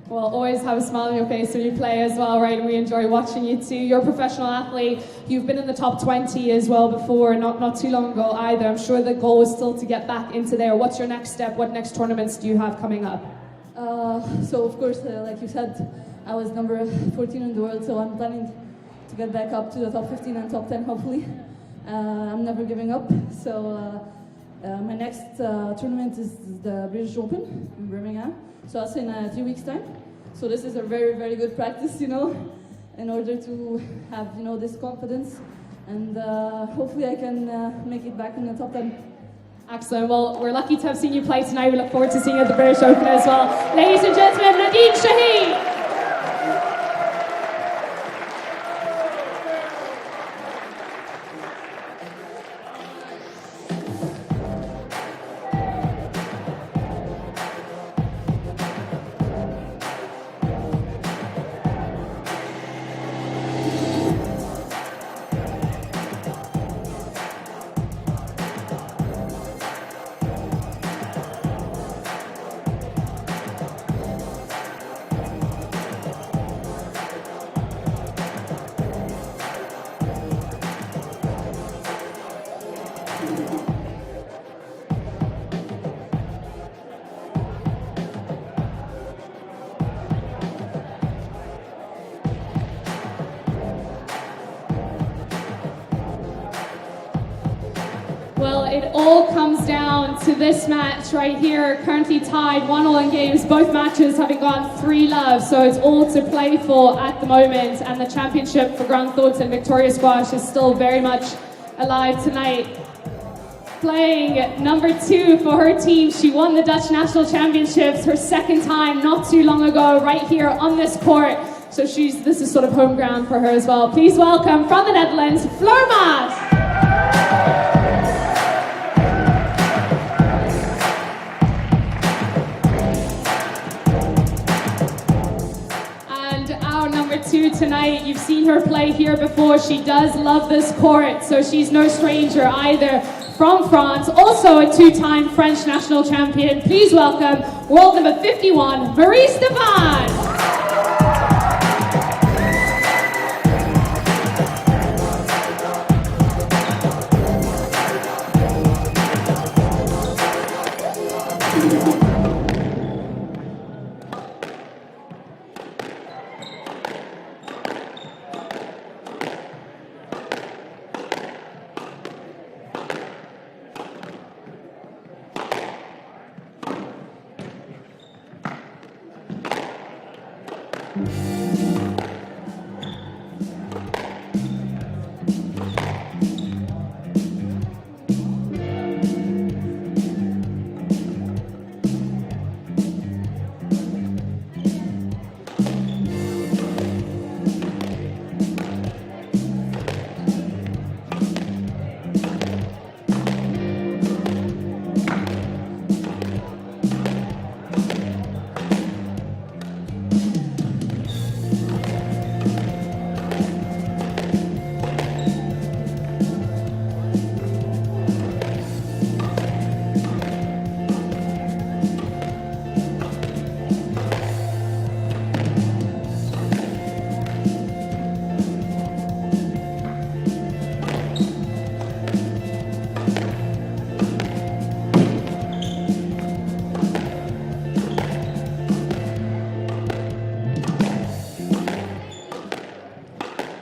Well, always have a smile on your face when you play as well, right? And we enjoy watching you too. You're a professional athlete. You've been in the top 20 as well before, not too long ago either. I'm sure the goal is still to get back into there. What's your next step? What next tournaments do you have coming up? So of course, like you said, I was number 14 in the world, so I'm planning to get back up to the top 15 and top 10 hopefully. I'm never giving up. So my next tournament is the British Open in Birmingham. So that's in 3 weeks' time. So this is a very, very good practice, in order to have, this confidence. And hopefully I can make it back in the top 10. Excellent. Well, we're lucky to have seen you play tonight. We look forward to seeing you at the British Open as well. Ladies and gentlemen, Nadine Shahin. Well, it all comes down to this match right here, currently tied 1-1 in games, both matches having gone 3-love, so it's all to play for at the moment, and the championship for Grand Thornton Victoria Squash is still very much alive tonight. Playing number 2 for her team, she won the Dutch National Championships her second time not too long ago, right here on this court, so this is sort of home ground for her as well. Please welcome from the Netherlands, Fleur Maas. Tonight, you've seen her play here before. She does love this court, so she's no stranger either. From France, also a 2-time French national champion. Please welcome world number 51, Stephan.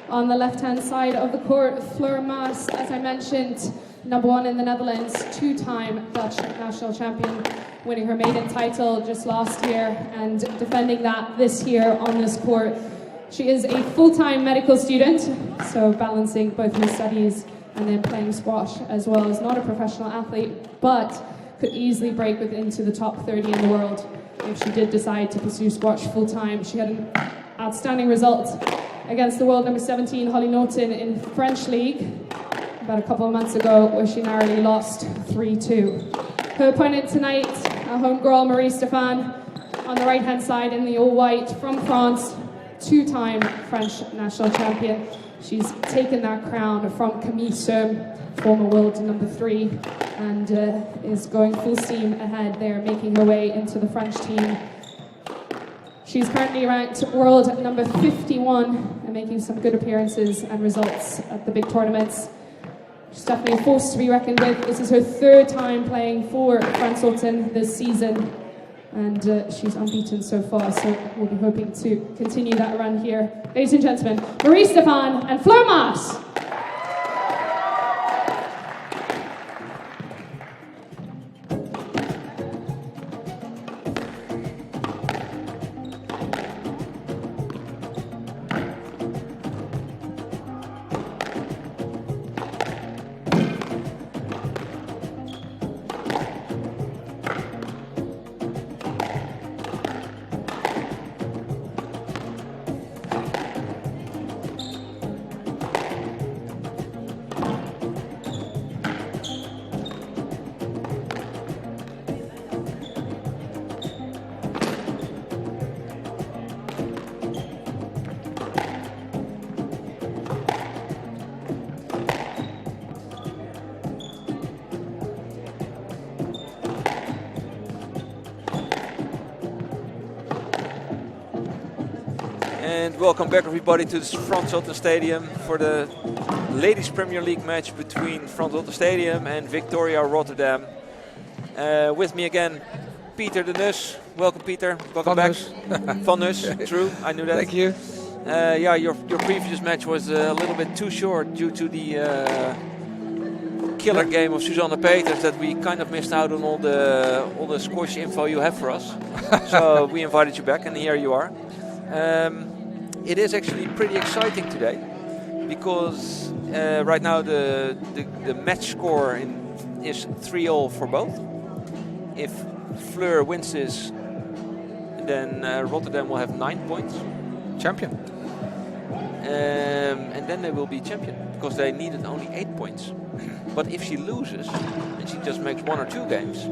On the left-hand side of the court, Fleur Maas, as I mentioned, number 1 in the Netherlands, 2-time Dutch national champion, winning her maiden title just last year and defending that this year on this court. She is a full-time medical student, so balancing both her studies and then playing squash as well. Is not a professional athlete, but could easily break into the top 30 in the world if she did decide to pursue squash full time. She had an outstanding result against the world number 17 Holly Norton in French League about a couple of months ago, where she narrowly lost 3-2. Her opponent tonight, our homegirl Marie Stephan, on the right hand side in the all white, from France, two-time French national champion. She's taken that crown from Camille Serme, former world number 3, and is going full steam ahead there, making her way into the French team. She's currently ranked world number 51 and making some good appearances and results at the big tournaments. She's definitely a force to be reckoned with. This is her 3rd time playing for Frans Otten this season, and she's unbeaten so far, so we'll be hoping to continue that run here. Ladies and gentlemen, Marie Stephan and Fleur Maas. And welcome back everybody to the Frans Otten Stadium for the Ladies Premier League match between Frans Otten Stadium and Victoria Rotterdam. With me again, Peter de Nus. Welcome Peter, welcome back. Van Nus, true, I knew that. Thank you. Yeah, your previous match was a little bit too short due to the killer game of Suzanne Peters that we kind of missed out on all the squash info you have for us. So we invited you back and here you are. It is actually pretty exciting today because right now the match score is 3-all for both. If Fleur wins this, then Rotterdam will have 9 points. Champion. And then they will be champion because they needed only 8 points. But if she loses and she just makes 1 or 2 games,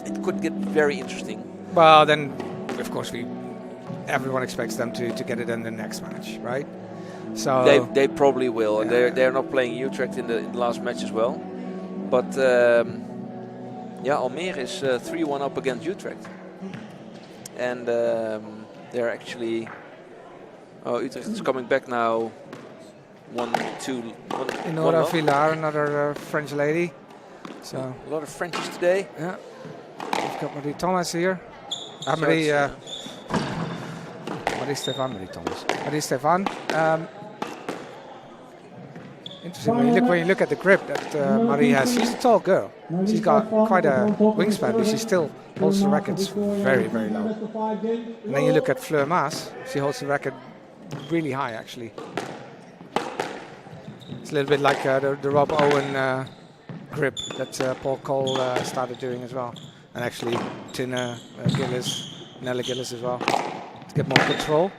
it could get very interesting. Well, then, of course, everyone expects them to get it in the next match, right? So they probably will, and yeah. they're not playing Utrecht in the last match as well. But yeah, Almere is 3-1 up against Utrecht, and they're actually. Oh, Utrecht is coming back now. 1-2. Nora Villar, another French lady. So a lot of Frenchies today. Yeah, we've got Marie Thomas here. Marie Stephan. Interesting when you look at the grip that Marie has. She's a tall girl. She's got quite a wingspan, but she still holds the rackets very, very low. And then you look at Fleur Maas. She holds the racket really high, actually. It's a little bit like the Rob Owen grip that Paul Cole started doing as well, and actually Tina Gillis, Nella Gillis as well. Get more control.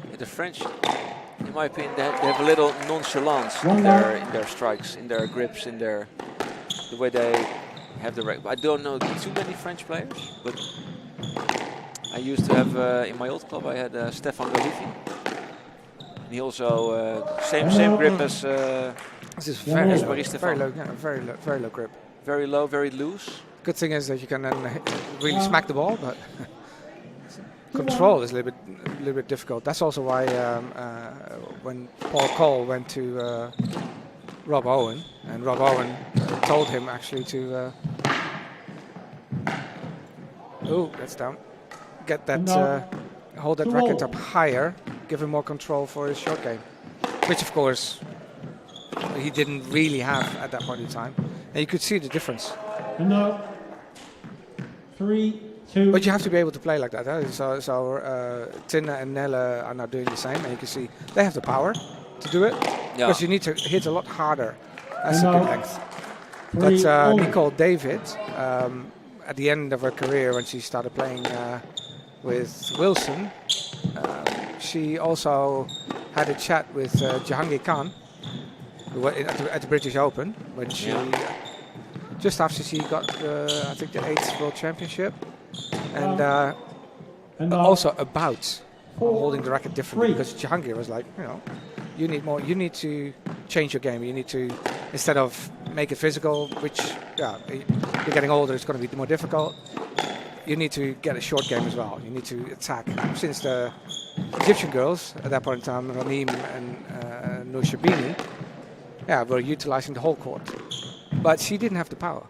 Yeah, the French, in my opinion, they have a little nonchalance in their strikes, in their grips, in the way they have the. I don't know too many French players, but I used to have in my old club. I had Stephan. He also same grip as this is very low, very low grip. Very low, very loose. Good thing is that you can then really smack the ball, but control is a little bit difficult. That's also why when Paul Cole went to Rob Owen, and Rob Owen told him actually to oh, that's down. Get that hold that racket up higher. Give him more control for his short game, which of course he didn't really have at that point in time. And you could see the difference And now 3, 2. But you have to be able to play like that. Huh? So Tinne and Nelle are now doing the same, and you can see they have the power to do it. Yeah. Because you need to hit a lot harder. That's And a good now length. 3 But all. Nicole David, at the end of her career when she started playing with Wilson, she also had a chat with Jahangir Khan at the British Open when she, just after she got, I think, the 8th World Championship, and And now also about 4, holding the racket differently, 3. because Jahangir was like, you need more. You need to change your game. You need to, instead of make it physical, which you're getting older, it's going to be more difficult. You need to get a short game as well. You need to attack. Since the Egyptian girls at that point in time, Ranim and Noor Shabini, were utilizing the whole court, but she didn't have the power.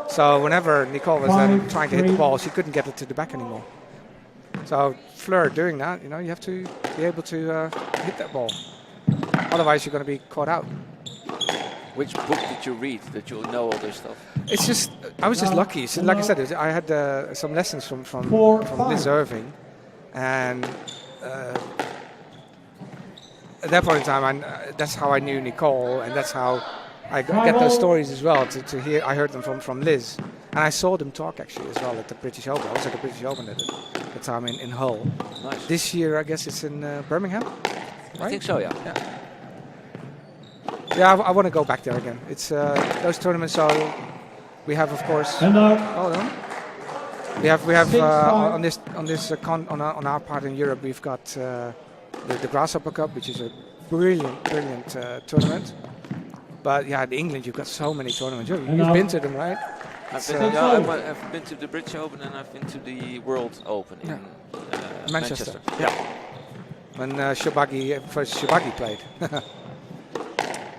So whenever Nicole was then trying to hit the ball, she couldn't get it to the back anymore. So Fleur doing that, you have to be able to hit that ball. Otherwise, you're going to be caught out. Which book did you read that you know all this stuff? It's just, I was just lucky. So, like I said, I had some lessons from 4, Liz 5. Irving, and at that point in time, that's how I knew Nicole, and that's how I get those stories as well. To hear, I heard them from Liz, and I saw them talk actually as well at the British Open. I was at the British Open at the time in Hull. Nice. This year, I guess it's in Birmingham. Right? I think so, yeah. Yeah, I want to go back there again. It's those tournaments. So we have, of course. And now Hold on. We have 6, 5. on our part in Europe. We've got the Grasshopper Cup, which is a brilliant tournament. But yeah, in England you've got so many tournaments. You've been to them, right? I've been to the British Open and I've been to the World Open in Manchester. Yeah. When first Shibagi played.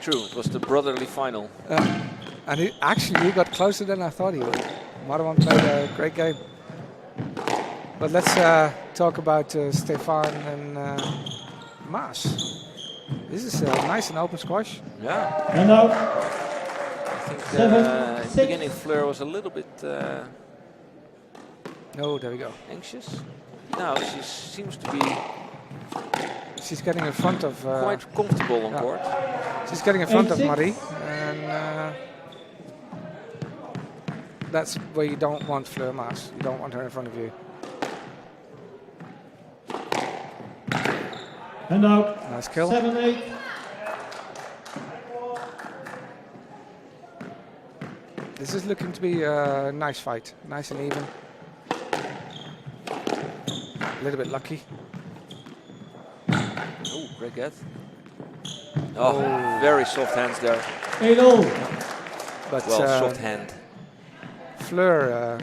True, it was the brotherly final. And he got closer than I thought he would. Marwan played a great game. But let's talk about Stephan and Maas. This is nice and open squash. Yeah. And now I think 7, in the 6. beginning Fleur was a little bit Oh, there we go. anxious. Now she seems to be She's getting in front of. quite comfortable on court. She's getting in front of 8-6. Marie, and that's where you don't want Fleur Maas. You don't want her in front of you. And now Nice kill. 7, 8. This is looking to be a nice fight, nice and even. A little bit lucky. Oh, great get. Oh, very soft hands there. 8 all. But Well, soft hand. Fleur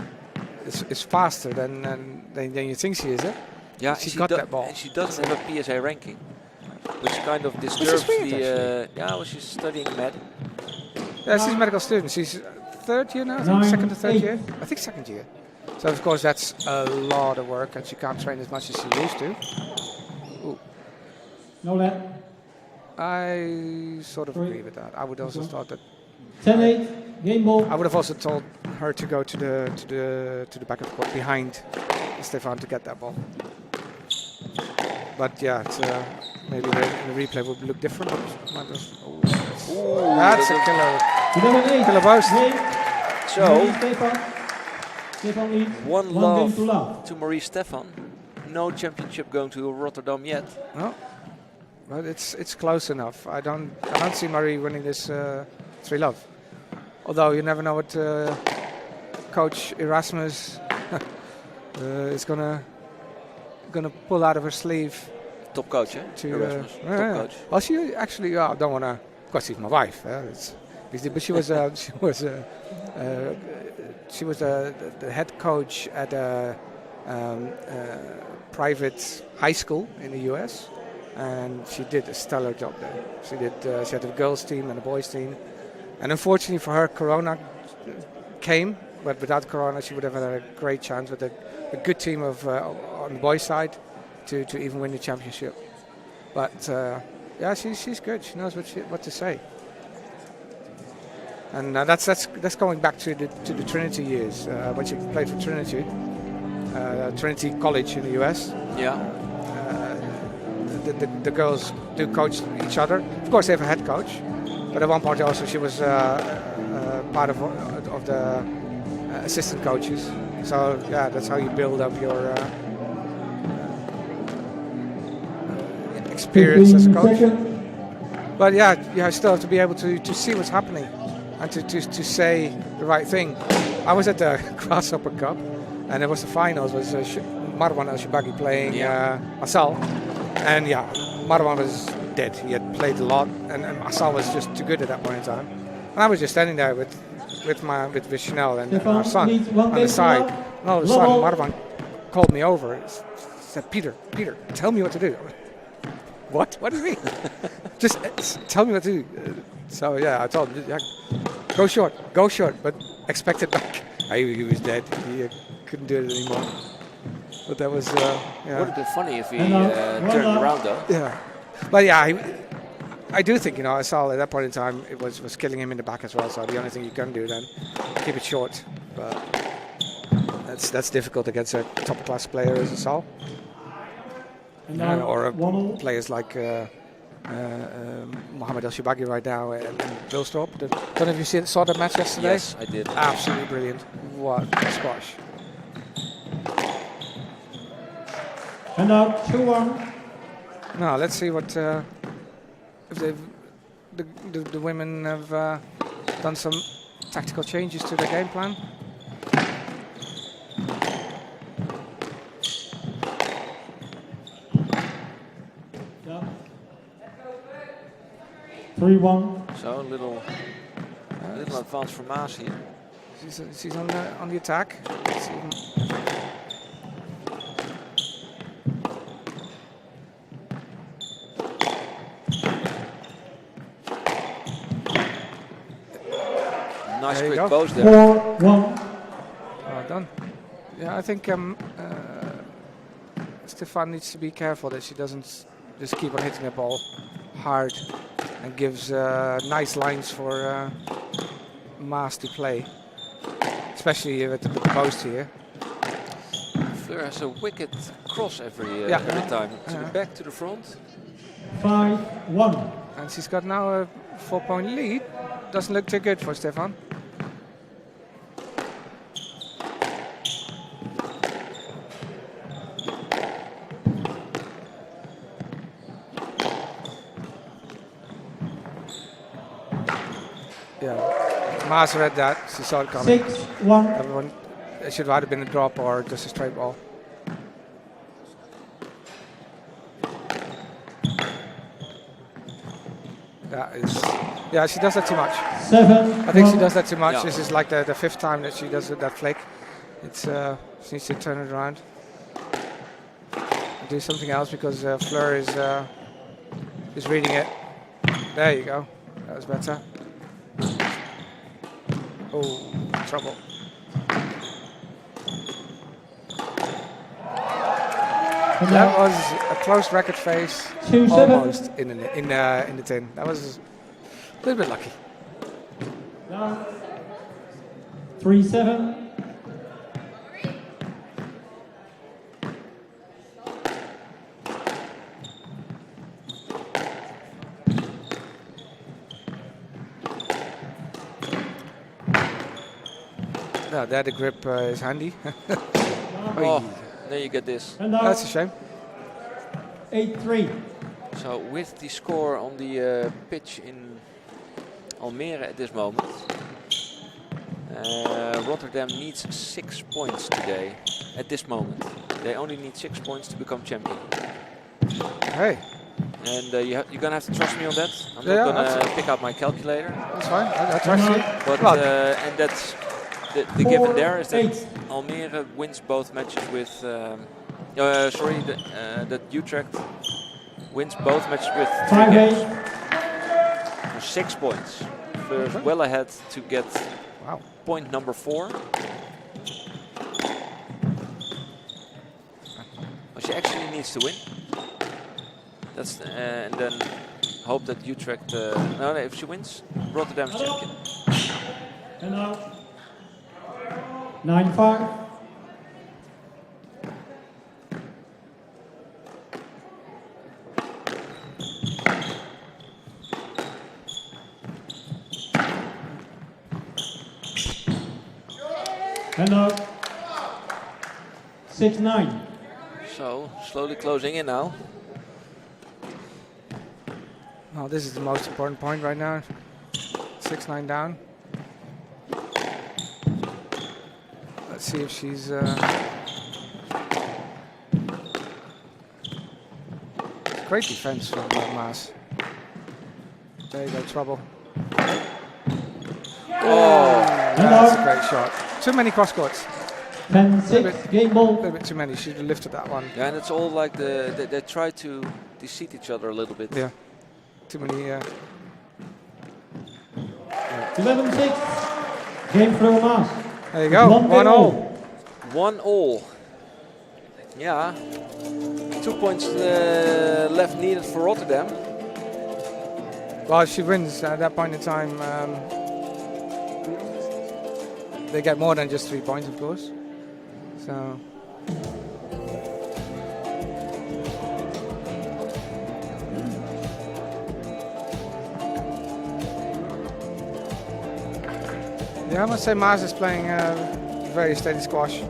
is faster than you think she is. Yeah, She and got that ball. And she doesn't have a PSA ranking, which kind of disturbs weird, the. Well, she's studying med. Yeah, she's a medical student. She's third year now, I think, 9, second or third 8. year. I think second year. So of course that's a lot of work, and she can't train as much as she used to. Ooh. No net. I sort of agree with that. I would also thought that 10, 8. Game ball. I would have also told her to go to the back of the court behind Stephan to get that ball. But yeah, it's, maybe the replay would look different. But that's a killer. 11, 8. Killer boast. Game. So, Stephan. Stephan leads. one game love to love. to Marie Stephan. No championship going to Rotterdam yet. No, but it's close enough. I don't see Marie winning this 3-love. Although you never know what Coach Erasmus is gonna pull out of her sleeve. Top coach, eh? To Erasmus. Top coach. Well, she actually I don't wanna. Of course, she's my wife. But she was she was the head coach at a private high school in the US, and she did a stellar job there. She had a girls team and a boys team, and unfortunately for her, Corona came. But without Corona, she would have had a great chance with a good team of on the boys' side to even win the championship. But yeah, she's good. She knows what to say. And that's going back to the Trinity years when she played for Trinity, Trinity College in the US. Yeah. The girls do coach each other. Of course, they have a head coach, but at one point also she was part of the assistant coaches. So yeah, that's how you build up your experience as a coach. But yeah, you still have to be able to see what's happening and to say the right thing. I was at the Grasshopper Cup, and it was the finals. It was Marwan El-Shibagi playing Asal, and yeah, Marwan was dead. He had played a lot, and Asal was just too good at that point in time. And I was just standing there with Chanel and our son on the side. And all of a sudden, Marwan called me over and said, Peter, tell me what to do. What? What do you mean? Just tell me what to do. So yeah, I told him, yeah, go short, but expect it back. He was dead. He couldn't do it anymore. But that was, yeah. Would have been funny if he turned around though. Yeah. But yeah, I do think, I saw at that point in time it was killing him in the back as well. So the only thing you can do then, keep it short. But that's difficult against a top class player as Asal. Or players like Mohamed El-Shibagi right now and Wilstrop. Don't know if you saw that match yesterday? Yes, I did. Absolutely brilliant. What a squash. And now 2-1. Now let's see what if the women have done some tactical changes to their game plan. Yeah. 3-1. So a little advance from Maas here. She's on the attack. Nice quick pose there. 4-1. Well done. Yeah, I think Stephan needs to be careful that she doesn't just keep on hitting the ball hard and gives nice lines for Maas to play, especially with the post here. Fleur has a wicked cross every time. To the back, to the front. 5-1. And she's got now a 4-point lead. Doesn't look too good for Stephan. Yeah, Maas read that. She saw it coming. 6-1. Everyone, it should either been a drop or just a straight ball. That is, yeah, she does that too much. 7-1. I think she does that too much. Yeah. This is like the fifth time that she does that flick. It's she needs to turn it around. Do something else because Fleur is reading it. There you go. That was better. Oh, trouble. That was a close racket face, 2-7. almost in the tin. That was a little bit lucky. Now 3-7. Now there the grip is handy. Oh, there you get this. And now That's a shame. 8-3. So with the score on the pitch in Almere at this moment, Rotterdam needs 6 points today. At this moment, they only need 6 points to become champion. Hey, And you're gonna have to trust me on that. I'm Yeah, not gonna pick out my calculator. that's fine. I trust you. But Well, and that's the given there is that 4-8. Almere wins both matches with. That Utrecht wins both matches with 3 games. 5-8. So 6 points. Fleur's well ahead to get wow. point number 4. Well, she actually needs to win. That's and then hope that Utrecht. No, if she wins, Rotterdam's champion. And now 9-5. And now 6-9. So slowly closing in now. Well, this is the most important point right now. 6-9 down. Let's see if she's. Great defense from Maas. There you go, trouble. Oh, that's a great shot. Too many cross courts. 10-6, game A ball. little bit too many. Should have lifted that one. Yeah, and it's all like they try to deceive each other a little bit. Yeah. Too many. 11-6, game Fleur Maas. There you go. 1-0. 1-1. Yeah. 2 points left needed for Rotterdam. Well, if she wins at that point in time, they get more than just 3 points, of course. So. Yeah, I must say Maas is playing very steady squash.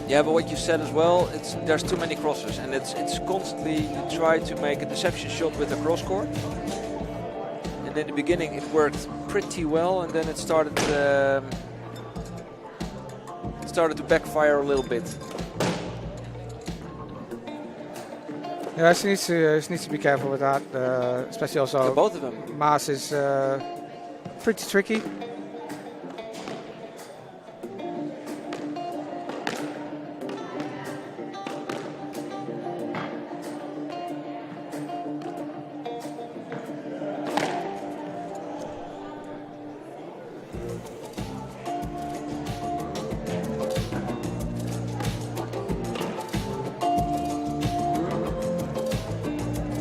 Yeah, but what you said as well, there's too many crosses, and it's constantly you try to make a deception shot with a cross court. And in the beginning it worked pretty well, and then it started to backfire a little bit. Yeah, she needs to be careful with that, especially also. Yeah, both of them. Maas is pretty tricky.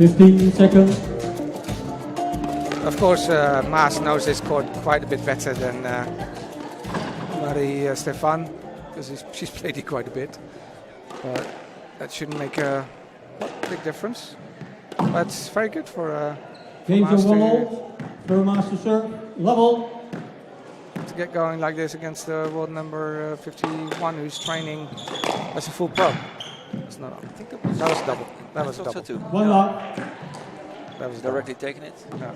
Fifteen seconds. Of course, Maas knows this court quite a bit better than Stephan, because she's played it quite a bit. But that shouldn't make a big difference. But it's very good for Game Maas for 1-0. Fleur Maas to serve. Level. to get going like this against the world number 51, who's training as a full pro. It's not. I think that was a double. That was a double. Too. 1 love. That was a Directly taking it. double. Yeah.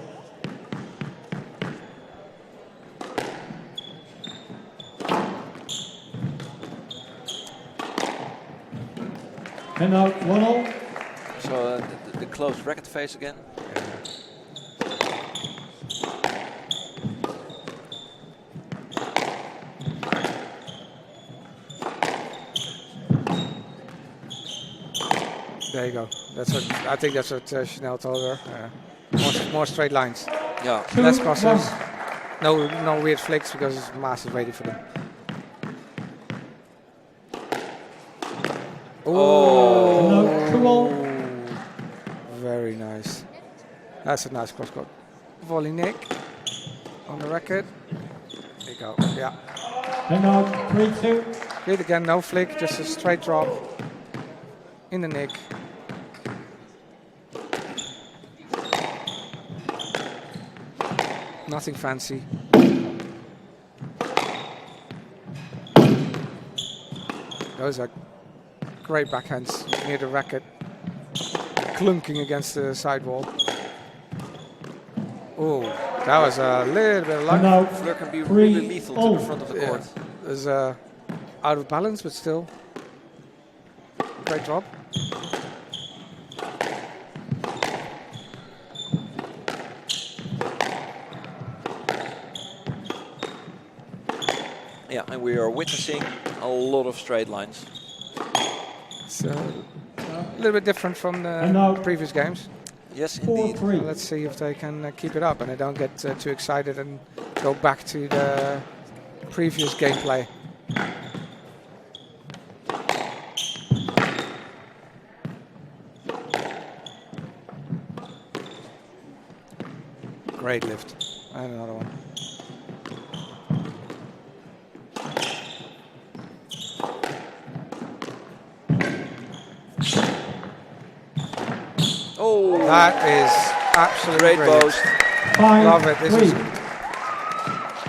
And now 1-0. So the close racket face again. There you go. That's what I think. That's what Chanel told her. More straight lines. Yeah. Less crosses. No weird flicks because Maas is ready for them. And now 2-0. Very nice. That's a nice cross court. Volley Nick on the racket. There you go. Yeah. And now 3-2. Good again. No flick. Just a straight drop in the nick. Nothing fancy. Those are great backhands near the racket, clunking against the sidewall. Oh, that was a little bit of luck. And now Fleur can be really lethal to the front of the court. It was out of balance, but still great job. Yeah, and we are witnessing a lot of straight lines. So a little bit different from And now the previous games. Yes, indeed. 4-3. Let's see if they can keep it up and they don't get too excited and go back to the previous gameplay. Great lift. And another one. Oh, That is absolutely great brilliant. boast. Love it. 5-3.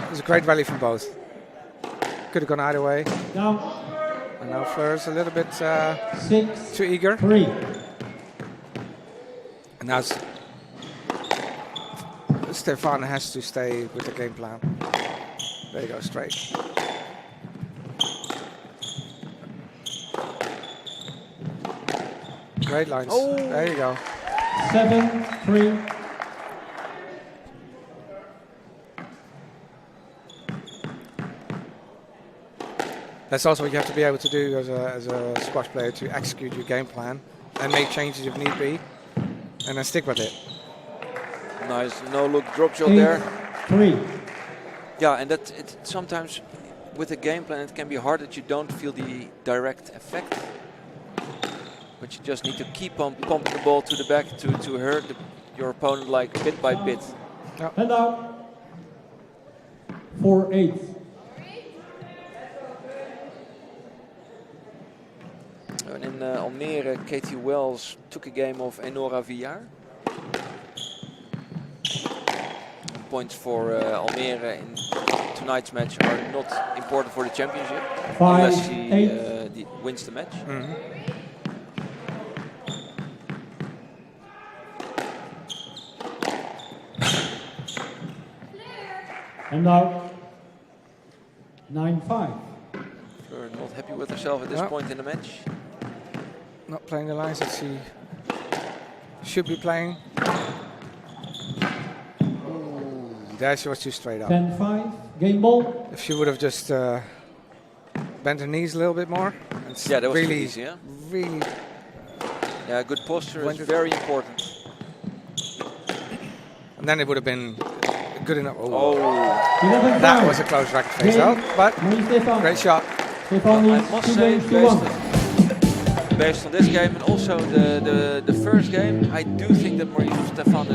This is a great rally from both. Could have gone either way. Down And now Fleur's a little bit 6-3. too eager. And now Stephan has to stay with the game plan. There you go, straight. Great lines. Oh. There you go. 7-3. That's also what you have to be able to do as a squash player, to execute your game plan and make changes if need be, and then stick with it. Nice no-look drop shot there. 3. Yeah, and that it sometimes with a game plan it can be hard that you don't feel the direct effect. But you just need to keep on pumping the ball to the back to hurt your opponent like bit by bit. And out. 4-8. And in Almere, Katie Wells took a game of Enora Villar. Points for Almere in tonight's match are not important for the championship unless she wins the match. And now 9-5. Fleur not happy with herself at this point in the match. Not playing the lines that she should be playing. There she was too straight up. 10-5. Game ball. If she would have just bent her knees a little bit more. Yeah, that was really, too easy, yeah? Really. Yeah, good posture is very important. And then it would have been good enough. Oh, that was a close racket face out, but great shot. I must say, based on this game and also the first game, I do think that Maurice Stephan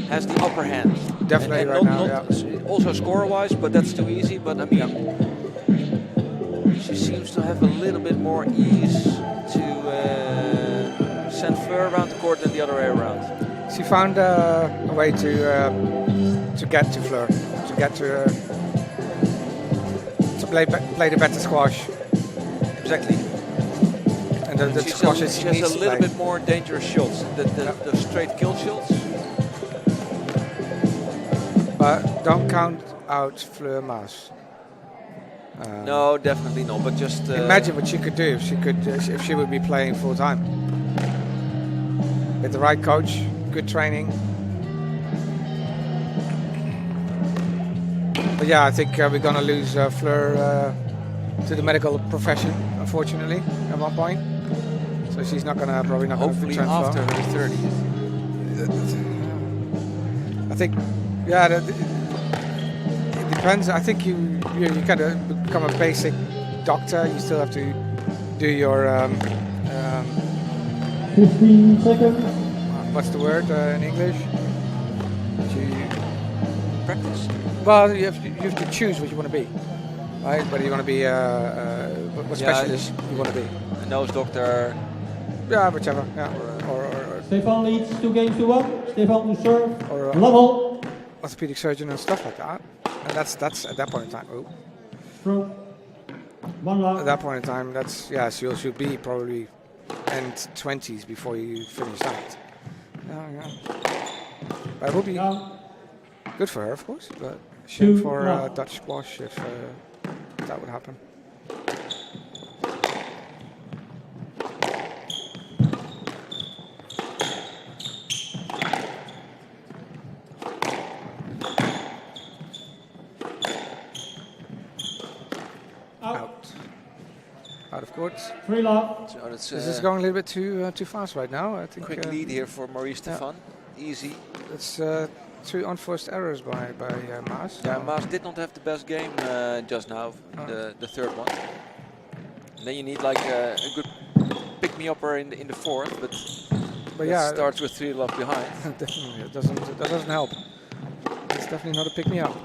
has the upper hand. Definitely and right now, not also score-wise, but that's too easy. But I mean, she seems to have a little bit more ease to send Fleur around the court than the other way around. She found a way to get to Fleur, to get to her, to play the better squash. Exactly. And the squashes she has a little bit more dangerous shots, the straight kill shots. But don't count out Fleur Maas. No, definitely not. But just imagine what she could do if she would be playing full time. With the right coach, good training. But yeah, I think we're gonna lose Fleur to the medical profession, unfortunately, at one point. So she's not gonna probably not. Hopefully after her 30th. I think, yeah, it depends. I think you kind of become a basic doctor. You still have to do your 15 seconds. What's the word in English? Practice. Well, you have to choose what you want to be, right? Whether you want to be what specialist you want to be. A nose doctor. Yeah, whichever. Yeah. Or Stephan leads 2 games to 1. Stephan to serve. Or level. Orthopedic surgeon and stuff like that. And that's at that point in time. Oh. Throw. 1 love. At that point in time, that's so you should be probably end 20s before you finish that. Yeah. But it would be good for her, of course. But shame for Dutch squash if that would happen. Out of court. 3 love. So that's, this is going a little bit too fast right now. I think. Quick lead here for Maurice Stephan. Easy. It's 2 unforced errors by Maas. Yeah, Maas did not have the best game just now, the third one. And then you need like a good pick-me-upper in the fourth, but yeah, it starts with 3 love behind. Definitely, that doesn't help. It's definitely not a pick-me-up.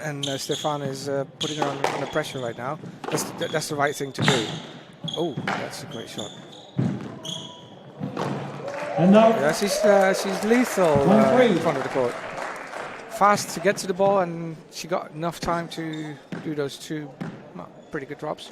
And Stephan is putting her under pressure right now. That's the right thing to do. Oh, that's a great shot. And now, Yeah, she's lethal 1-3. in front of the court. Fast to get to the ball, and she got enough time to do those two pretty good drops.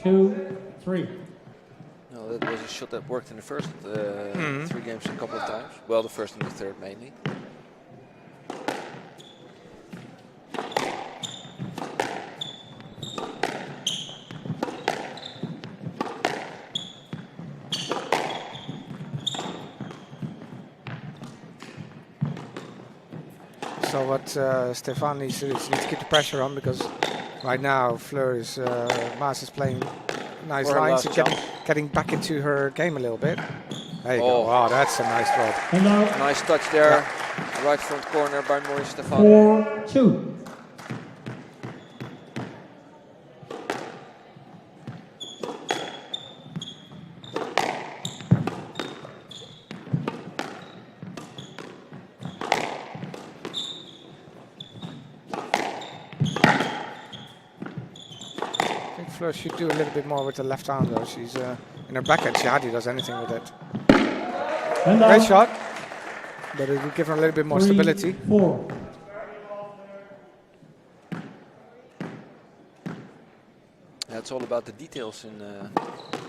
Two, three. No, that was a shot that worked in the first 3 games a couple of times. Well, the first and the third mainly. So what Stephan needs to do is he needs to keep the pressure on, because right now Fleur is Maas is playing nice For her lines last and getting back into her game a little bit. There you go. Oh. Wow, that's a nice drop. And now, Nice touch there. Right front corner by Maurice Stephan. 4-2. I think Fleur should do a little bit more with the left arm though. She's in her backhand, she hardly does anything with it. And now, Great shot, but it will give her a little bit more stability. 3-4. It's all about the details in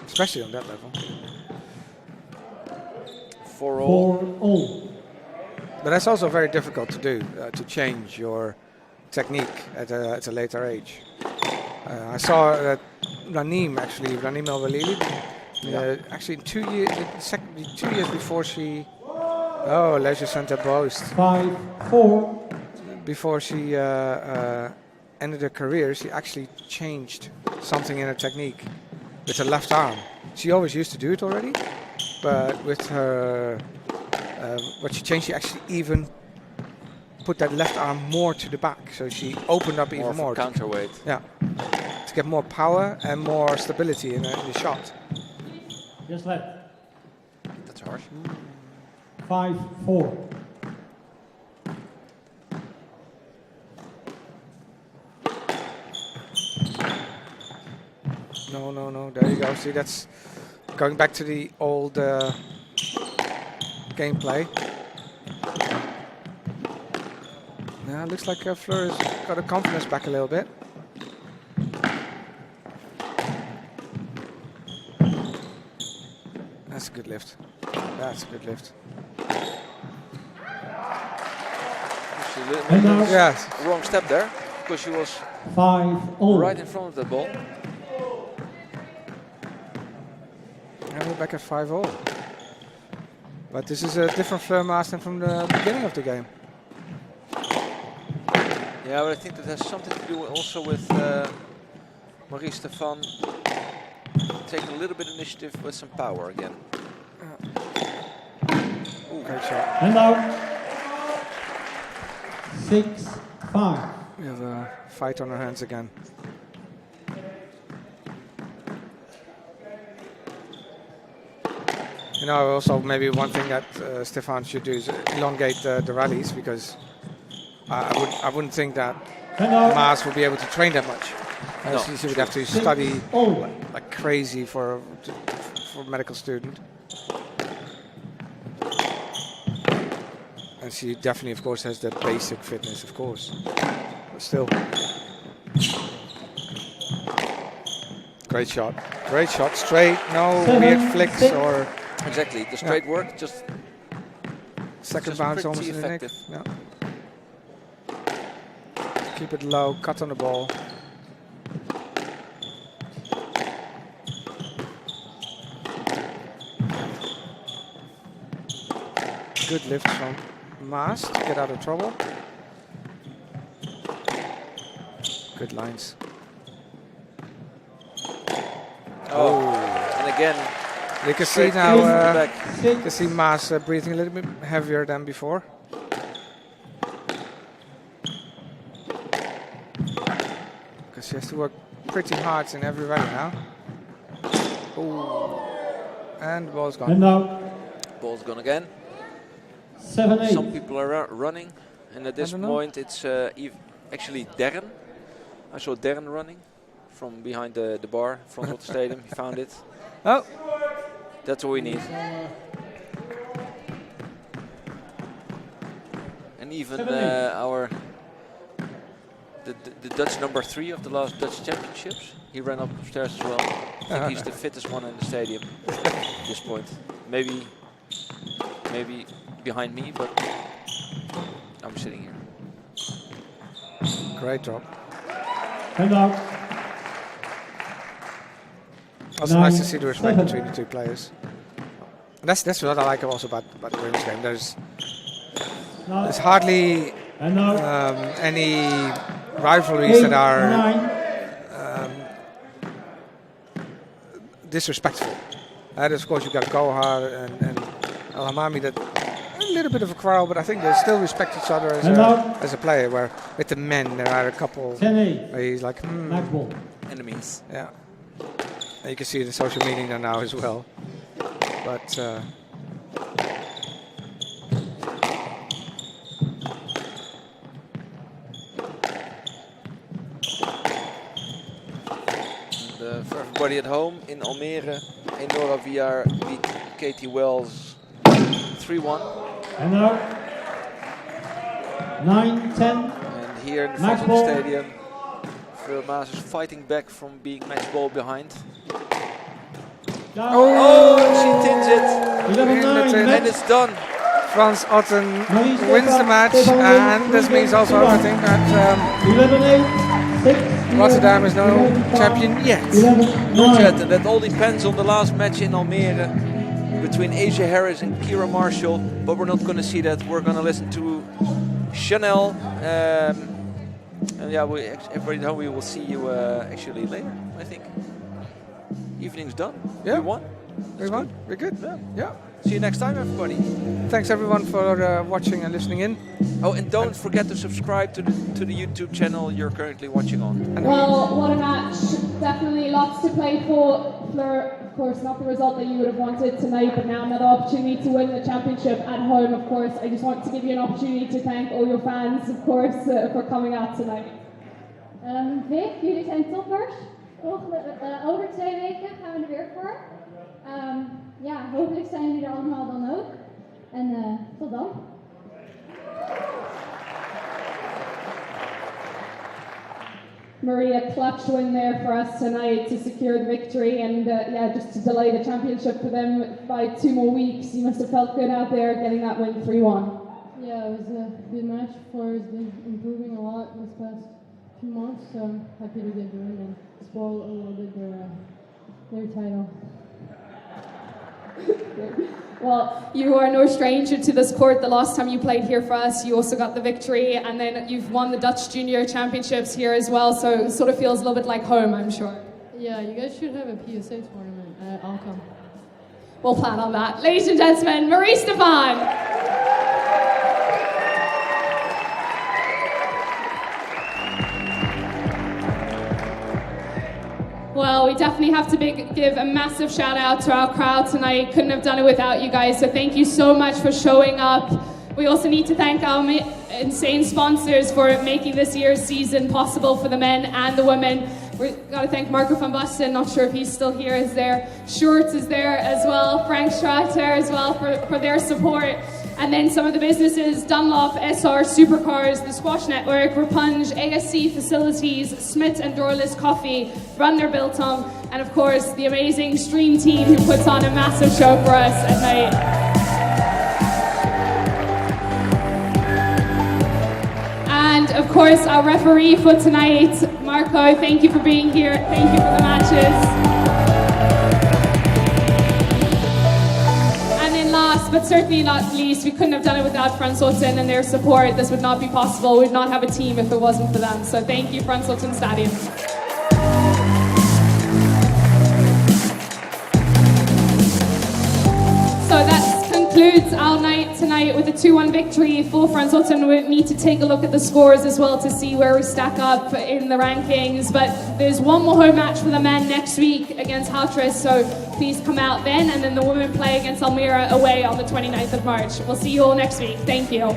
Especially on that level. 4-all. 4-all. But that's also very difficult to do, to change your technique at a later age. I saw that Raneem El Walili, actually 2 years, 2 years before she, Leisure Center Boast, 5-4. before she ended her career, she actually changed something in her technique with her left arm. She always used to do it already, but with her, what she changed, she actually even put that left arm more to the back, so she opened up even more. Counterweight. Yeah, to get more power and more stability in the shot. Just left. That's harsh. 5-4. No, there you go. See, that's going back to the old gameplay. Yeah, looks like Fleur has got her confidence back a little bit. That's a good lift. That's a good lift. She made And now, Yeah, a wrong step there, because she was 5-all. right in front of the ball. and we're back at 5-all. But this is a different Fleur Maas than from the beginning of the game. Yeah, but I think that has something to do also with Maurice Stephan taking a little bit of initiative with some power again. Great shot. And now, 6-5. We have a fight on our hands again. You know, also maybe one thing that Stephan should do is elongate the rallies, because I wouldn't think that And now, Maas would be able to train that much. No, She would have to study 6-all. like crazy for a medical student. And she definitely, of course, has the basic fitness, of course. But still. Great shot. Great shot. Straight, no 7, weird flicks 6. or Exactly, the straight work, just second just bounce pretty almost in the neck. effective. Yeah. Keep it low, cut on the ball. Good lift from Maas to get out of trouble. Good lines. and again, You can see straight now, from the back. you can see Maas breathing a little bit heavier than before. Because she has to work pretty hard in every rally now. Ooh. And the ball's gone. And now, Ball's gone again. 7-8. Some people are running, and at this don't know. point it's actually Darren. I saw Darren running from behind the bar, Frans Otten Stadium. He found it. Oh, That's all we need. And even 7-8. the Dutch number 3 of the last Dutch championships, he ran upstairs as well. I think he's the fittest one in the stadium at this point. Maybe behind me, but I'm sitting here. great drop. And out. Also nice to 9-7. see the respect between the two players. And that's what I like also about the women's game. There's hardly And now. any rivalries that are 9. disrespectful. And of course you got Gohar and Al Hamami, that a little bit of a quarrel, but I think they still respect each other as a player. Where with the men there are a couple 10-8. where he's like, Max ball. Enemies. yeah. And you can see it in social media now as well. But For everybody at home, in Almere, Enora VR beat Katie Wells 3-1. And now. 9-10. And here in the Max Frans Otten ball. Stadium, Fleur Maas is fighting back from being match ball behind. Down. Oh, she tins it, 11-9. and it's done. Frans Otten Nadine wins the match, and this means also I think that 11-8. 6. Rotterdam is no champion yet. Not yet, and that all depends on the last match in Almere between Asia Harris and Kira Marshall. But we're not going to see that. We're going to listen to Chanel. And yeah, everybody know we will see you actually later, I think. Evening's done. Yeah. We won. We won. We're good. Yeah. Yeah. See you next time, everybody. Thanks everyone for watching and listening in. Oh, and don't forget to subscribe to the YouTube channel you're currently watching on. Well, what a match. Definitely lots to play for. Fleur, of course, not the result that you would have wanted tonight, but now another opportunity to win the championship at home, of course. I just want to give you an opportunity to thank all your fans, of course, for coming out tonight. Vic, jullie zijn toppers. Over 2 weken gaan we er weer voor. Ja, hopelijk zijn jullie er allemaal dan ook. En tot dan. Maria clutch win there for us tonight to secure the victory, and yeah, just to delay the championship for them by 2 more weeks. You must have felt good out there getting that win 3-1. Yeah, it was a good match. Fleur has been improving a lot this past few months, so I'm happy to get the win and spoil a little bit their title. Well, you are no stranger to this court. The last time you played here for us, you also got the victory, and then you've won the Dutch Junior Championships here as well, so it sort of feels a little bit like home, I'm sure. Yeah, you guys should have a PSA tournament. I'll come. We'll plan on that. Ladies and gentlemen, Marie Stephan. Well, we definitely have to give a massive shout out to our crowd tonight. Couldn't have done it without you guys, so thank you so much for showing up. We also need to thank our insane sponsors for making this year's season possible for the men and the women. We've got to thank Marco van Basten, not sure if he's still here, is there. Shorts is there as well, Frank Strater as well for their support. And then some of the businesses, Dunlop, SR Supercars, the Squash Network, Rapunge, ASC Facilities, Smith and Dorless Coffee, Run Their Biltong, and of course the amazing Stream team who puts on a massive show for us at night. And of course our referee for tonight, Marco, thank you for being here, thank you for the matches. Last but certainly not least, we couldn't have done it without Frans Otten and their support. This would not be possible. We'd not have a team if it wasn't for them. So thank you, Frans Otten Stadion. So that concludes concludes our night tonight with a 2-1 victory for Frans Otten. We need to take a look at the scores as well to see where we stack up in the rankings. But there's one more home match for the men next week against Hatris, so please come out then. And then the women play against Almere away on the 29th of March. We'll see you all next week. Thank you.